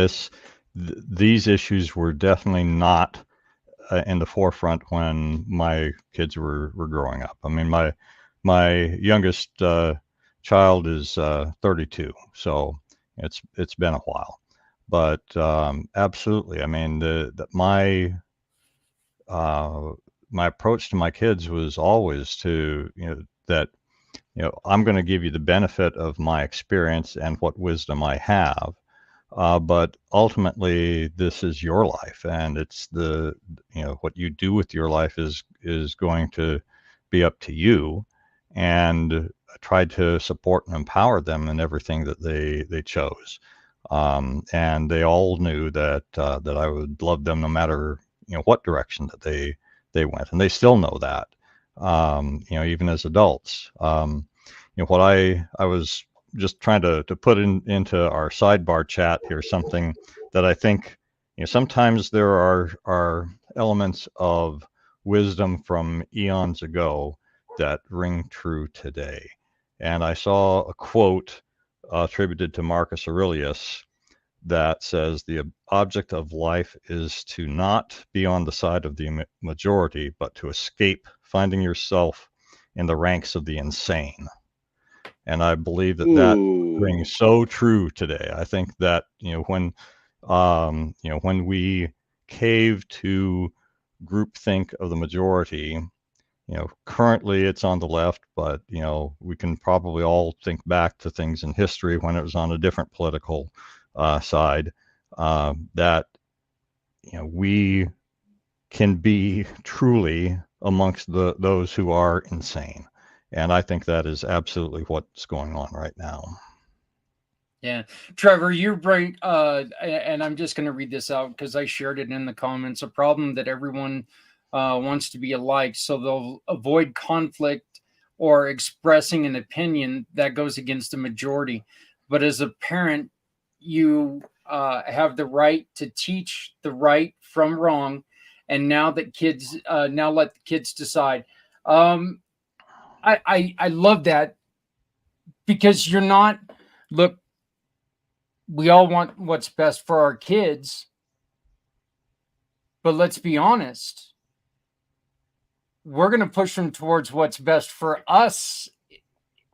these issues were definitely not in the forefront when my kids were growing up. I mean, my youngest child is 32, so it's been a while. But absolutely, I mean, my approach to my kids was always to I'm going to give you the benefit of my experience and what wisdom I have. But ultimately, this is your life, and it's what you do with your life is going to be up to you. And I tried to support and empower them in everything that they chose. And they all knew that I would love them no matter what direction that they went, and they still know that. Even as adults. What I was just trying to put into our sidebar chat here, something that I think sometimes there are elements of wisdom from eons ago that ring true today. And I saw a quote attributed to Marcus Aurelius that says, the object of life is to not be on the side of the majority, but to escape finding yourself in the ranks of the insane. And I believe that rings so true today. I think that when we cave to groupthink of the majority, currently it's on the left, but we can probably all think back to things in history when it was on a different political side, that we can be truly amongst those who are insane. And I think that is absolutely what's going on right now. Yeah. Trevor, you bring, and I'm just going to read this out because I shared it in the comments, a problem that everyone wants to be alike. So they'll avoid conflict or expressing an opinion that goes against the majority. But as a parent, you have the right to teach the right from wrong. And now that kids, now let the kids decide. I love that, because you're not, look, we all want what's best for our kids, but let's be honest, we're going to push them towards what's best for us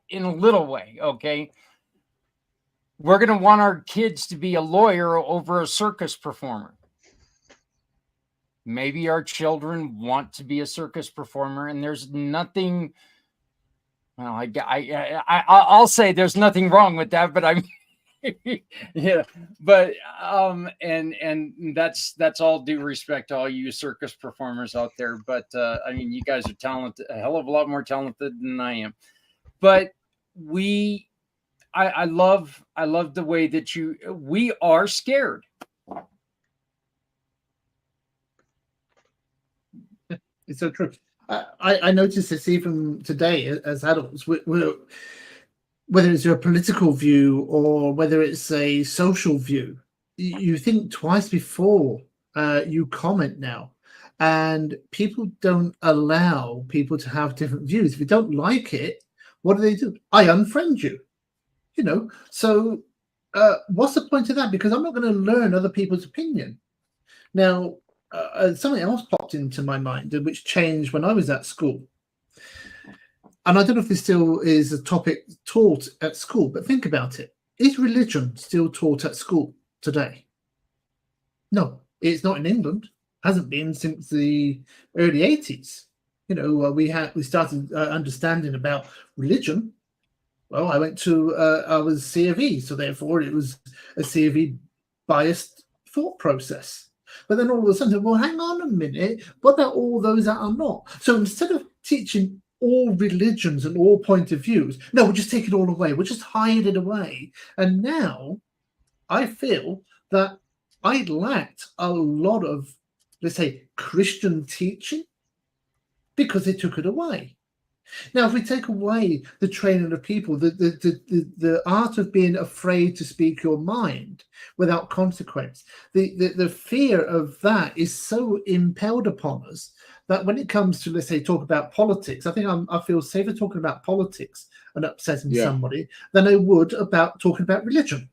in a little way. Okay. We're going to want our kids to be a lawyer over a circus performer. maybe our children want to be a circus performer, and there's nothing. Well, I'll say there's nothing wrong with that, but I'm yeah, but and that's all due respect to all you circus performers out there, but I mean, you guys are talented, a hell of a lot more talented than I am. But I love the way that we are scared. It's so true. I noticed this even today as adults. Whether it's a political view or whether it's a social view, you think twice before you comment now. And people don't allow people to have different views. If you don't like it, what do? I unfriend you. You know, so what's the point of that? Because I'm not going to learn other people's opinion. Now, something else popped into my mind, which changed when I was at school. And I don't know if this still is a topic taught at school, but think about it. Is religion still taught at school today? No, it's not in England. Hasn't been since the early 80s. You know, we started understanding about religion. Well, I was C of E, so therefore it was a C of E biased thought process. But then all of a sudden, well, hang on a minute, what about all those that are not? So instead of teaching all religions and all point of views, no, we'll just take it all away. We'll just hide it away. And now I feel that I lacked a lot of, let's say, Christian teaching because they took it away. Now, if we take away the training of people, the art of being afraid to speak your mind without consequence, the fear of that is so impelled upon us that when it comes to, let's say, talk about politics, I think I feel safer talking about politics and upsetting somebody than I would about talking about religion.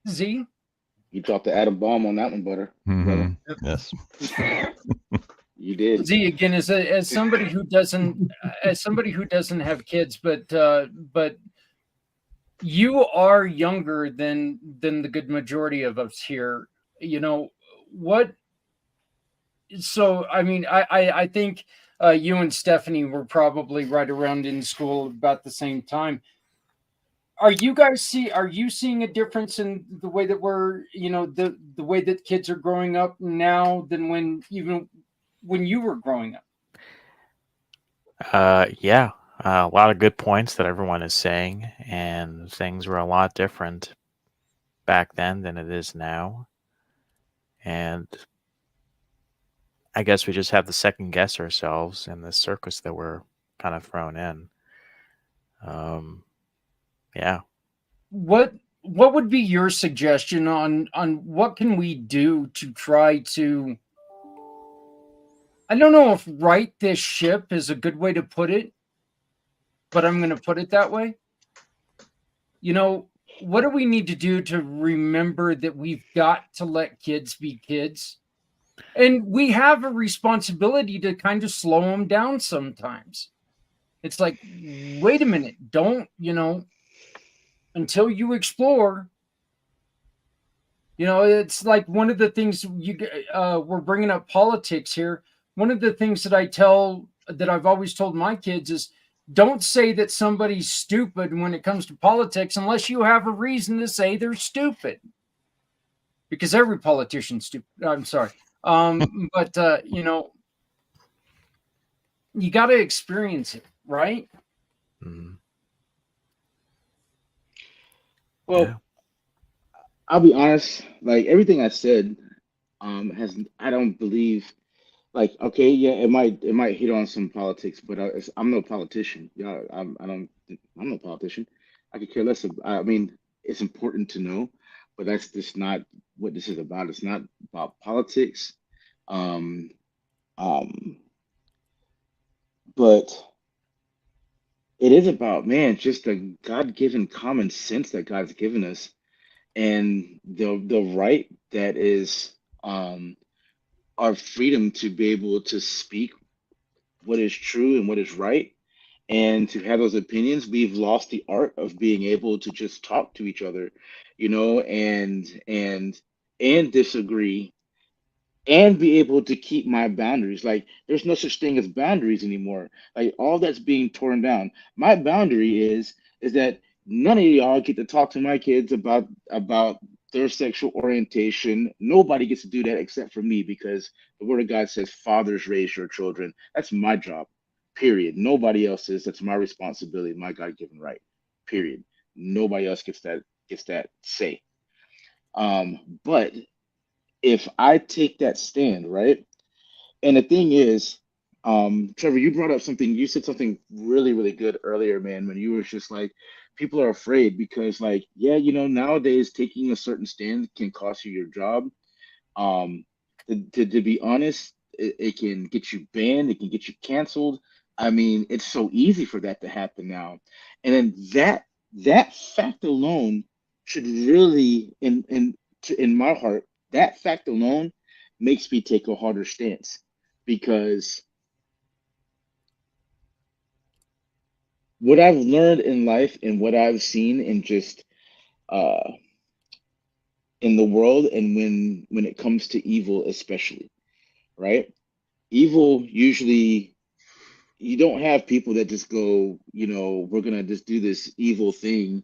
Z? You dropped the atom bomb on that one, Butter. Mhm. Yes. You did. Z, again, as somebody who doesn't have kids, but you are younger than the good majority of us here. You know what? So I mean, I think you and Stephanie were probably right around in school about the same time. Are you seeing a difference in the way that the way that kids are growing up now than when you were growing up? Yeah, a lot of good points that everyone is saying, and things were a lot different back then than it is now. And I guess we just have to second guess ourselves in the circus that we're kind of thrown in. Yeah. What would be your suggestion on what can we do to try to, I don't know if right this ship is a good way to put it, but I'm going to put it that way. You know, what do we need to do to remember that we've got to let kids be kids? And we have a responsibility to kind of slow them down sometimes. It's like, wait a minute, don't, until you explore, it's like one of the things we're bringing up politics here. One of the things that I've always told my kids is don't say that somebody's stupid when it comes to politics unless you have a reason to say they're stupid, because every politician's stupid. I'm sorry. But you got to experience it, right? Mm-hmm. Well, Yeah. I'll be honest, like everything I said, I don't believe, like, okay, yeah, it might hit on some politics, but I'm no politician. Yeah, I'm no politician. I could care less. I mean, it's important to know, but that's just not what this is about. It's not about politics. But it is about, man, just the God-given common sense that God's given us, and the right that is our freedom to be able to speak what is true and what is right, and to have those opinions. We've lost the art of being able to just talk to each other you know, and disagree and be able to keep my boundaries. Like there's no such thing as boundaries anymore. Like all that's being torn down. My boundary is that none of y'all get to talk to my kids about their sexual orientation. Nobody gets to do that except for me because the word of God says fathers raise your children. That's my job. Period. Nobody else's. That's my responsibility, my God-given right. Period. Nobody else gets that say. But if I take that stand, right? And the thing is, Trevor, you brought up something, you said something really, really good earlier, man, when you were just like, people are afraid because, like, yeah, nowadays taking a certain stand can cost you your job. Um, to be honest, it can get you banned, it can get you canceled. I mean, it's so easy for that to happen now. And then that fact alone should really, in my heart, that fact alone makes me take a harder stance because what I've learned in life and what I've seen in just uh in the world and when it comes to evil especially, right? Evil usually you don't have people that just go, we're gonna just do this evil thing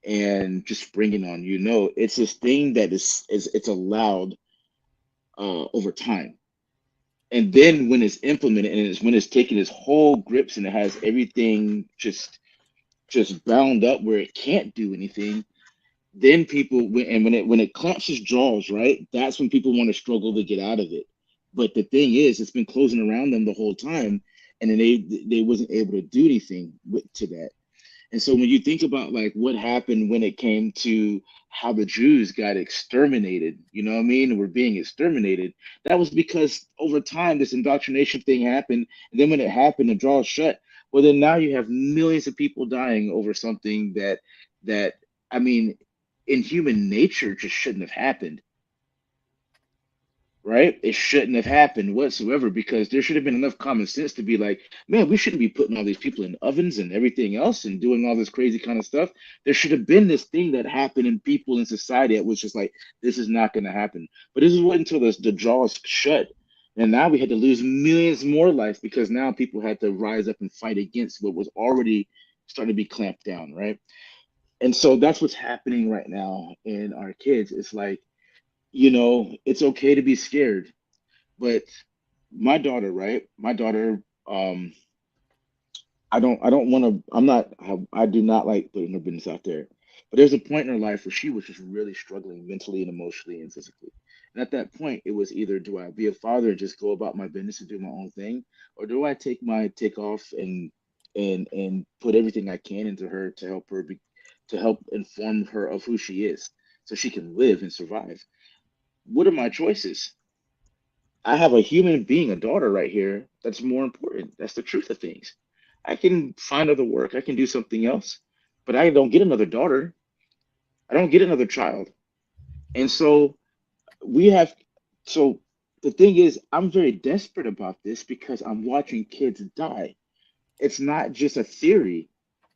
and just bring it on you. No, it's this thing that is it's allowed over time. And then when it's implemented and it's when it's taking its whole grips and it has everything just bound up where it can't do anything, then when it clamps its jaws, right? That's when people want to struggle to get out of it. But the thing is, it's been closing around them the whole time, and then they wasn't able to do anything to that. And so when you think about like what happened when it came to how the Jews got exterminated, you know what I mean? Were being exterminated. That was because over time this indoctrination thing happened. And then when it happened, the jaws shut. Well, then now you have millions of people dying over something that I mean, in human nature just shouldn't have happened, right? It shouldn't have happened whatsoever because there should have been enough common sense to be like, man, we shouldn't be putting all these people in ovens and everything else and doing all this crazy kind of stuff. There should have been this thing that happened in people in society that was just like, this is not going to happen. But this is what until the jaws shut. And now we had to lose millions more lives because now people had to rise up and fight against what was already starting to be clamped down, right? And so that's what's happening right now in our kids. It's like, it's okay to be scared, but my daughter, right? My daughter, I don't want to, I do not like putting her business out there. But there's a point in her life where she was just really struggling mentally and emotionally and physically. And at that point, it was either do I be a father and just go about my business and do my own thing, or do I take off and put everything I can into her to help her to help inform her of who she is so she can live and survive. What are my choices? I have a human being, a daughter right here, that's more important. That's the truth of things. I can find other work, I can do something else, but I don't get another daughter. I don't get another child. And so we have, so the thing is, I'm very desperate about this because I'm watching kids die. It's not just a theory.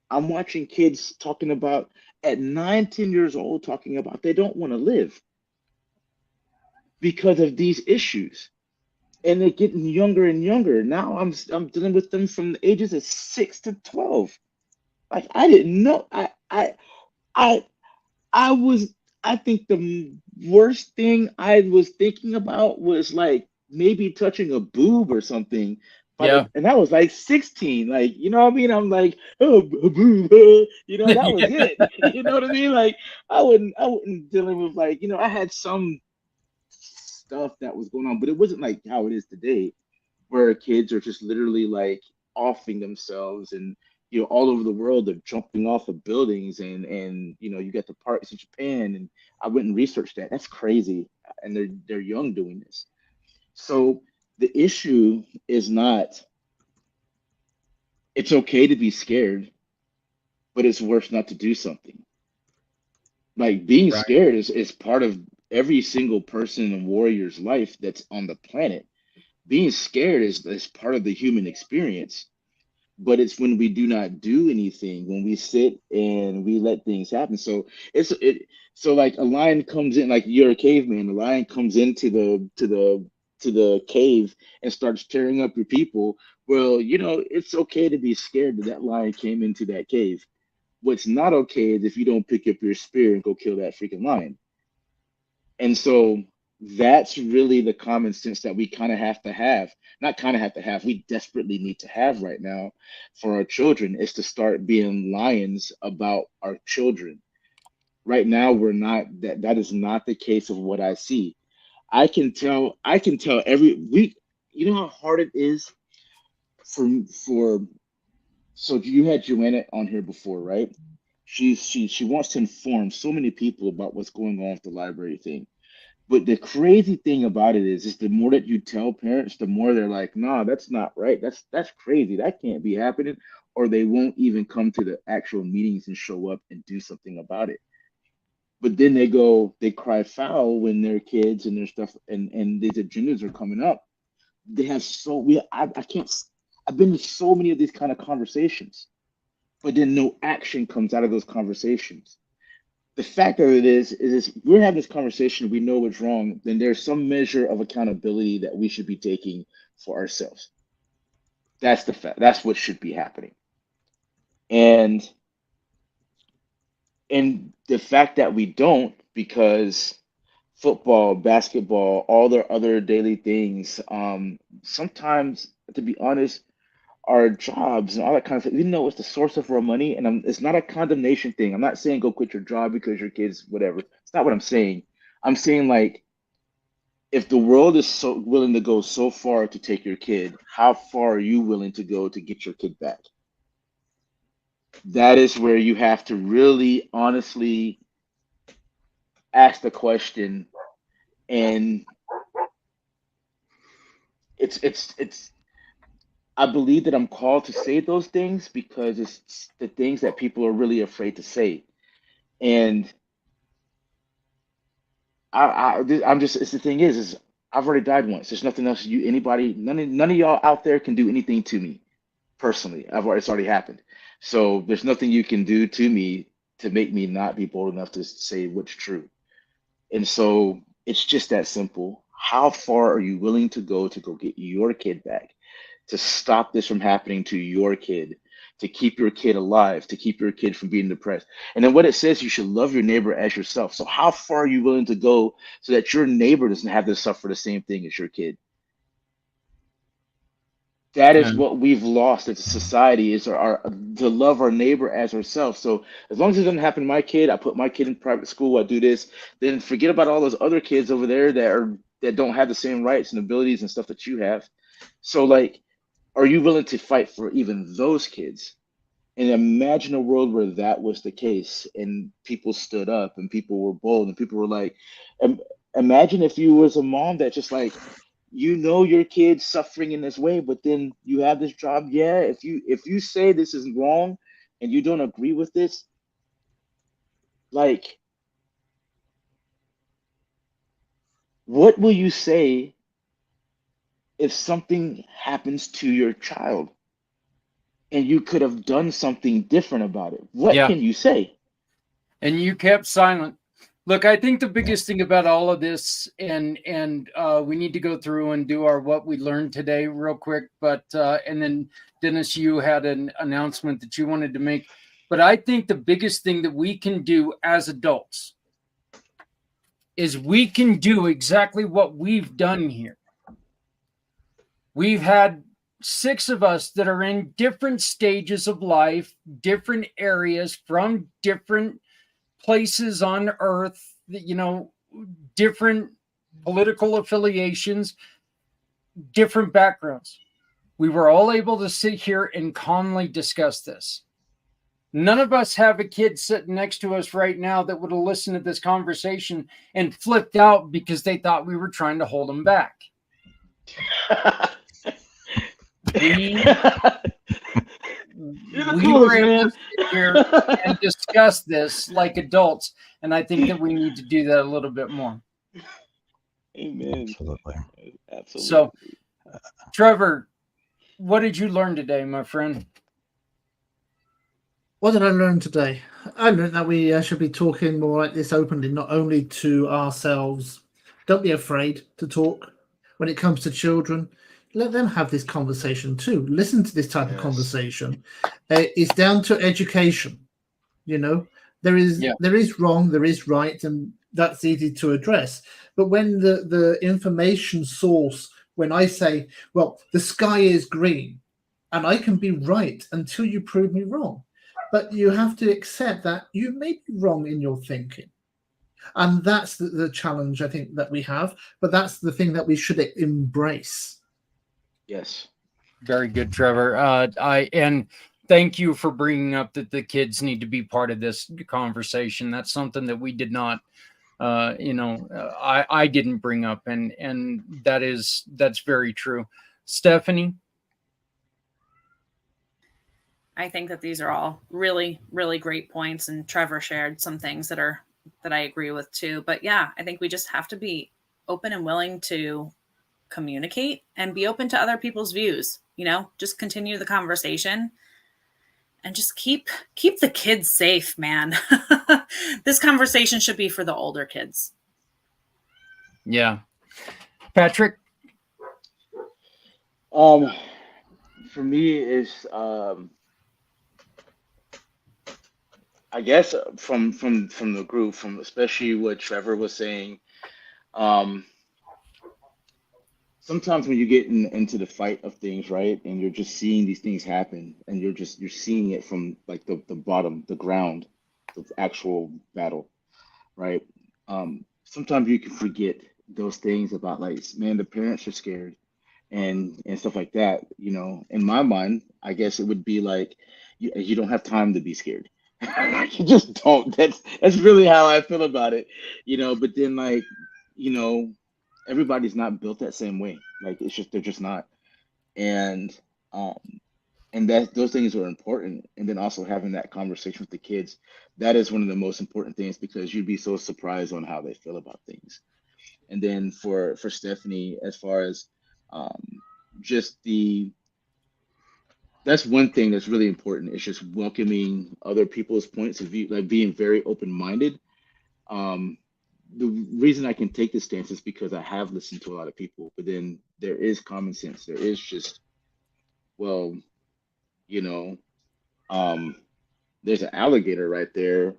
I'm watching kids talking about at 9, 10 years old, talking about they don't want to live because of these issues. And they're getting younger and younger. Now I'm dealing with them from the ages of 6 to 12. Like I didn't know. I I was I think the worst thing I was thinking about was like maybe touching a boob or something. Yeah. And that was like 16. Like, you know what I mean? I'm like, oh, a boob, that was it. You know what I mean? Like I wouldn't dealing with like, I had some stuff that was going on, but it wasn't like how it is today, where kids are just literally like offing themselves and all over the world they're jumping off of buildings and you got the parties in Japan and I went and researched that. That's crazy. And they're young doing this. So the issue is not it's okay to be scared, but it's worse not to do something. Like being Right. scared is part of every single person and warrior's life that's on the planet. Being scared is part of the human experience. but it's when we do not do anything, when we sit and we let things happen. So so like a lion comes in, like you're a caveman, the lion comes into the cave and starts tearing up your people. Well, it's okay to be scared that that lion came into that cave. What's not okay is if you don't pick up your spear and go kill that freaking lion. And so that's really the common sense that we kind of have to have. Not kind of have to have, we desperately need to have right now for our children, is to start being lions about our children. Right now, we're not, that is not the case of what I see. I can tell every week, how hard it is for so you had Joanna on here before, right? She wants to inform so many people about what's going on with the library thing. But the crazy thing about it is the more that you tell parents, the more they're like, "Nah, that's not right. That's crazy. That can't be happening." Or they won't even come to the actual meetings and show up and do something about it. But then they cry foul when their kids and their stuff and these agendas are coming up. They have I've been to so many of these kind of conversations, but then no action comes out of those conversations. The fact of it is we're having this conversation, we know what's wrong, then there's some measure of accountability that we should be taking for ourselves. That's the fact. That's what should be happening. And the fact that we don't, because football, basketball, all their other daily things, sometimes, to be honest, our jobs and all that kind of stuff, even though it's the source of our money, and it's not a condemnation thing. I'm not saying go quit your job because your kids, whatever. It's not what I'm saying. I'm saying, like, if the world is so willing to go so far to take your kid, how far are you willing to go to get your kid back? That is where you have to really honestly ask the question. And it's I believe that I'm called to say those things because it's the things that people are really afraid to say. And I'm just, it's the thing is I've already died once. There's nothing else none of y'all out there can do anything to me personally. It's already happened. So there's nothing you can do to me to make me not be bold enough to say what's true. And so it's just that simple. How far are you willing to go get your kid back? To stop this from happening to your kid, to keep your kid alive, to keep your kid from being depressed. And then what it says, you should love your neighbor as yourself. So how far are you willing to go so that your neighbor doesn't have to suffer the same thing as your kid? That is what we've lost as a society, is to love our neighbor as ourselves. So as long as it doesn't happen to my kid, I put my kid in private school, I do this, then forget about all those other kids over there that don't have the same rights and abilities and stuff that you have. So, like, are you willing to fight for even those kids? And imagine a world where that was the case and people stood up and people were bold and people were like, imagine if you was a mom that just, like, your kid's suffering in this way, but then you have this job. Yeah, if you say this is wrong and you don't agree with this, like, what will you say if something happens to your child and you could have done something different about it? What can you say? And you kept silent. Look, I think the biggest thing about all of this, and we need to go through and do our what we learned today real quick, but and then Dennis, you had an announcement that you wanted to make. But I think the biggest thing that we can do as adults is we can do exactly what we've done here. We've had 6 of us that are in different stages of life, different areas, from different places on earth, different political affiliations, different backgrounds. We were all able to sit here and calmly discuss this. None of us have a kid sitting next to us right now that would have listened to this conversation and flipped out because they thought we were trying to hold them back. We were able to sit here and discuss this like adults, and I think that we need to do that a little bit more. Amen. Absolutely. So, Trevor, what did you learn today, my friend? What did I learn today? I learned that we should be talking more like this openly, not only to ourselves. Don't be afraid to talk when it comes to children. Let them have this conversation too. Listen to this type of Yes. conversation. It's down to education. You know, there is wrong, there is right, and that's easy to address. But when the information source, when I say, well, the sky is green, and I can be right until you prove me wrong. But you have to accept that you may be wrong in your thinking. And that's the challenge I think that we have. But that's the thing that we should embrace. Yes. Very good, Trevor. And thank you for bringing up that the kids need to be part of this conversation. That's something that we did not, I didn't bring up, and that's very true. Stephanie? I think that these are all really, really great points, and Trevor shared some things that I agree with too. But yeah, I think we just have to be open and willing to communicate and be open to other people's views. Just continue the conversation and just keep the kids safe, man. This conversation should be for the older kids. Yeah. Patrick? For me, it's I guess from the group, from especially what Trevor was saying, sometimes when you get into the fight of things, right, and you're just seeing these things happen, and you're seeing it from like the bottom, the ground, the actual battle, right? Sometimes you can forget those things about, like, man, the parents are scared and stuff like that. In my mind, I guess it would be like you don't have time to be scared. You just don't. That's really how I feel about it. But then, like, everybody's not built that same way. Like, they're just not. And those things are important. And then also having that conversation with the kids, that is one of the most important things, because you'd be so surprised on how they feel about things. And then for Stephanie, as far as that's one thing that's really important. It's just welcoming other people's points of view, like being very open-minded. The reason I can take this stance is because I have listened to a lot of people, but then there is common sense. There is just, well, there's an alligator right there, and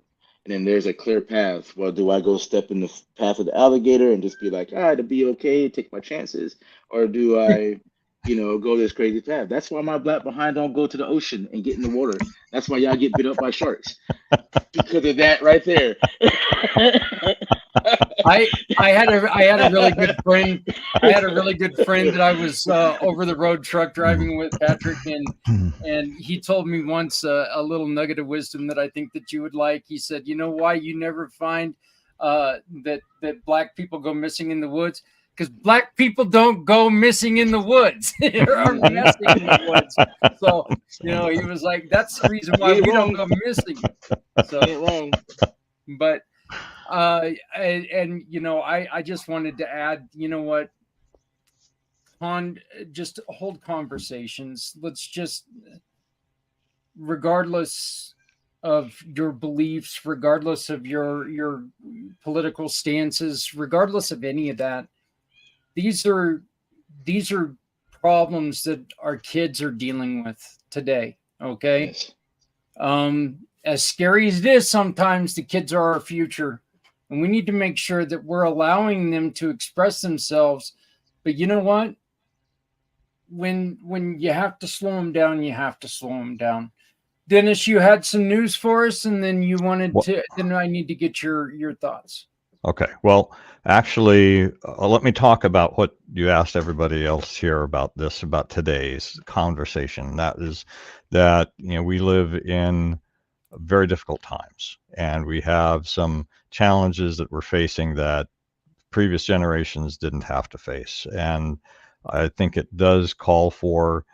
then there's a clear path. Well, do I go step in the path of the alligator and just be like, to be okay, take my chances? Or do I, go this crazy path? That's why my black behind don't go to the ocean and get in the water. That's why y'all get bit up by sharks. Because of that right there. I had a really good friend. I had a really good friend that I was over the road truck driving with, Patrick, and he told me once a little nugget of wisdom that I think that you would like. He said, "You know why you never find that black people go missing in the woods? Because black people don't go missing in the woods or messing in the woods." So he was like, "That's the reason why we don't go missing." So, but. I just wanted to add, just hold conversations. Let's just, regardless of your beliefs, regardless of your political stances, regardless of any of that, these are problems that our kids are dealing with today. Okay. Yes. As scary as it is, sometimes the kids are our future. And we need to make sure that we're allowing them to express themselves. But you know what? When you have to slow them down, you have to slow them down. Dennis, you had some news for us, and then you wanted then I need to get your thoughts. Okay. Well, actually, let me talk about what you asked everybody else here about today's conversation. That is that, we live in very difficult times, and we have some challenges that we're facing that previous generations didn't have to face. And I think it does call for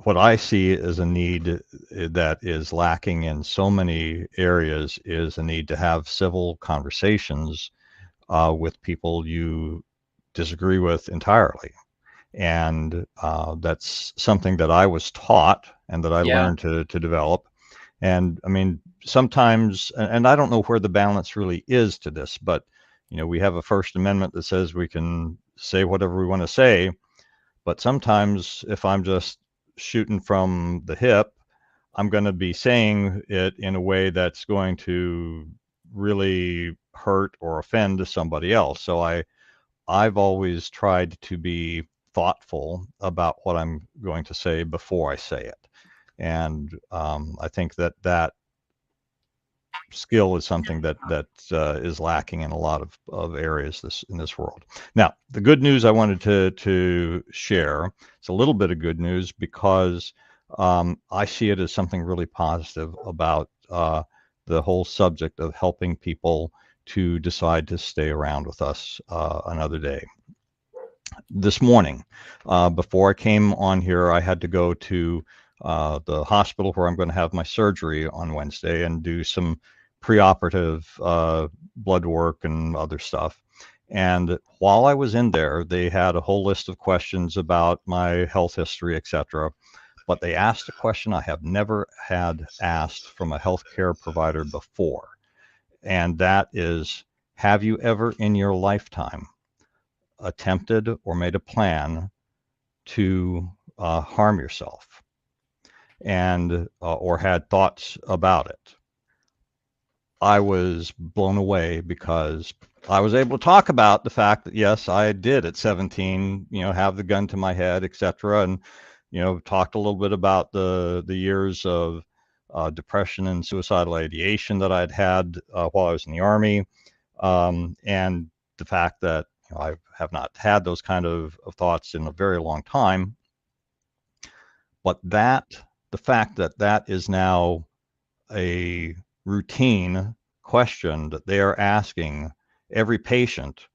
what I see as a need that is lacking in so many areas is a need to have civil conversations with people you disagree with entirely. And that's something that I was taught and that I Yeah. learned to develop. And I mean, sometimes, and I don't know where the balance really is to this, but we have a First Amendment that says we can say whatever we want to say, but sometimes if I'm just shooting from the hip, I'm going to be saying it in a way that's going to really hurt or offend somebody else. So I've always tried to be thoughtful about what I'm going to say before I say it. And I think that skill is something that is lacking in a lot of areas in this world. Now, the good news I wanted to share, it's a little bit of good news because I see it as something really positive about the whole subject of helping people to decide to stay around with us another day. This morning, before I came on here, I had to go to the hospital where I'm going to have my surgery on Wednesday and do some preoperative blood work and other stuff. And while I was in there, they had a whole list of questions about my health history, etc. But they asked a question I have never had asked from a healthcare provider before. And that is, have you ever in your lifetime attempted or made a plan to harm yourself and or had thoughts about it? I was blown away because I was able to talk about the fact that yes, I did at 17, have the gun to my head, etc., and talked a little bit about the years of depression and suicidal ideation that I'd had while I was in the Army, and the fact that I have not had those kind of thoughts in a very long time. But the fact that is now a routine question that they are asking every patient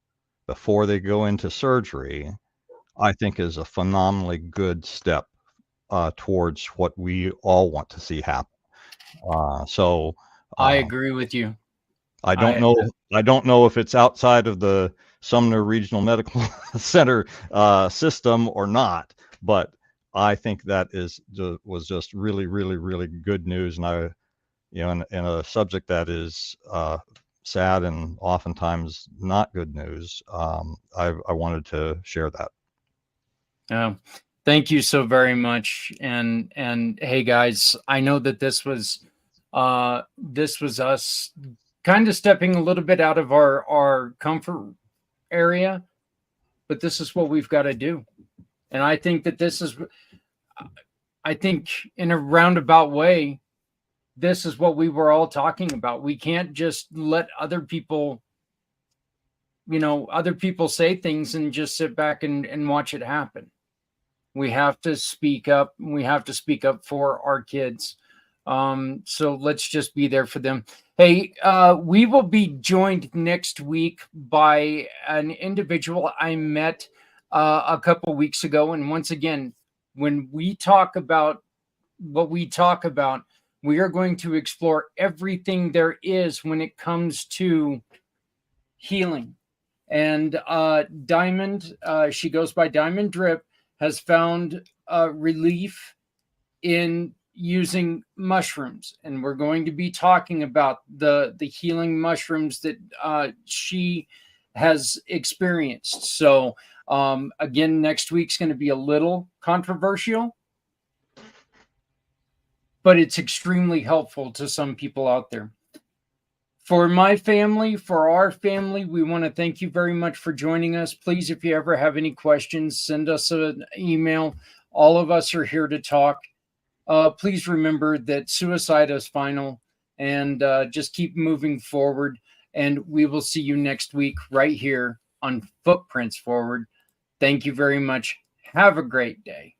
before they go into surgery, I think is a phenomenally good step towards what we all want to see happen. I agree with you. I don't know if it's outside of the Sumner Regional Medical Center system or not, but I think that was just really, really, really good news. And in a subject that is sad and oftentimes not good news, I wanted to share that. Thank you so very much. And hey guys, I know that this was us kind of stepping a little bit out of our comfort area, but this is what we've got to do. And I think that I think in a roundabout way, this is what we were all talking about. We can't just let other people say things and just sit back and watch it happen. We have to speak up. We have to speak up for our kids. So let's just be there for them. Hey, we will be joined next week by an individual I met a couple weeks ago. And once again, when we talk about what we talk about, we are going to explore everything there is when it comes to healing. And Diamond, she goes by Diamond Drip, has found relief in using mushrooms, and we're going to be talking about the healing mushrooms that she has experienced. So again, next week's going to be a little controversial, but it's extremely helpful to some people out there. For my family, for our family, we want to thank you very much for joining us. Please, if you ever have any questions, send us an email. All of us are here to talk. Please remember that suicide is final, and just keep moving forward. And we will see you next week right here on Footprints Forward. Thank you very much. Have a great day.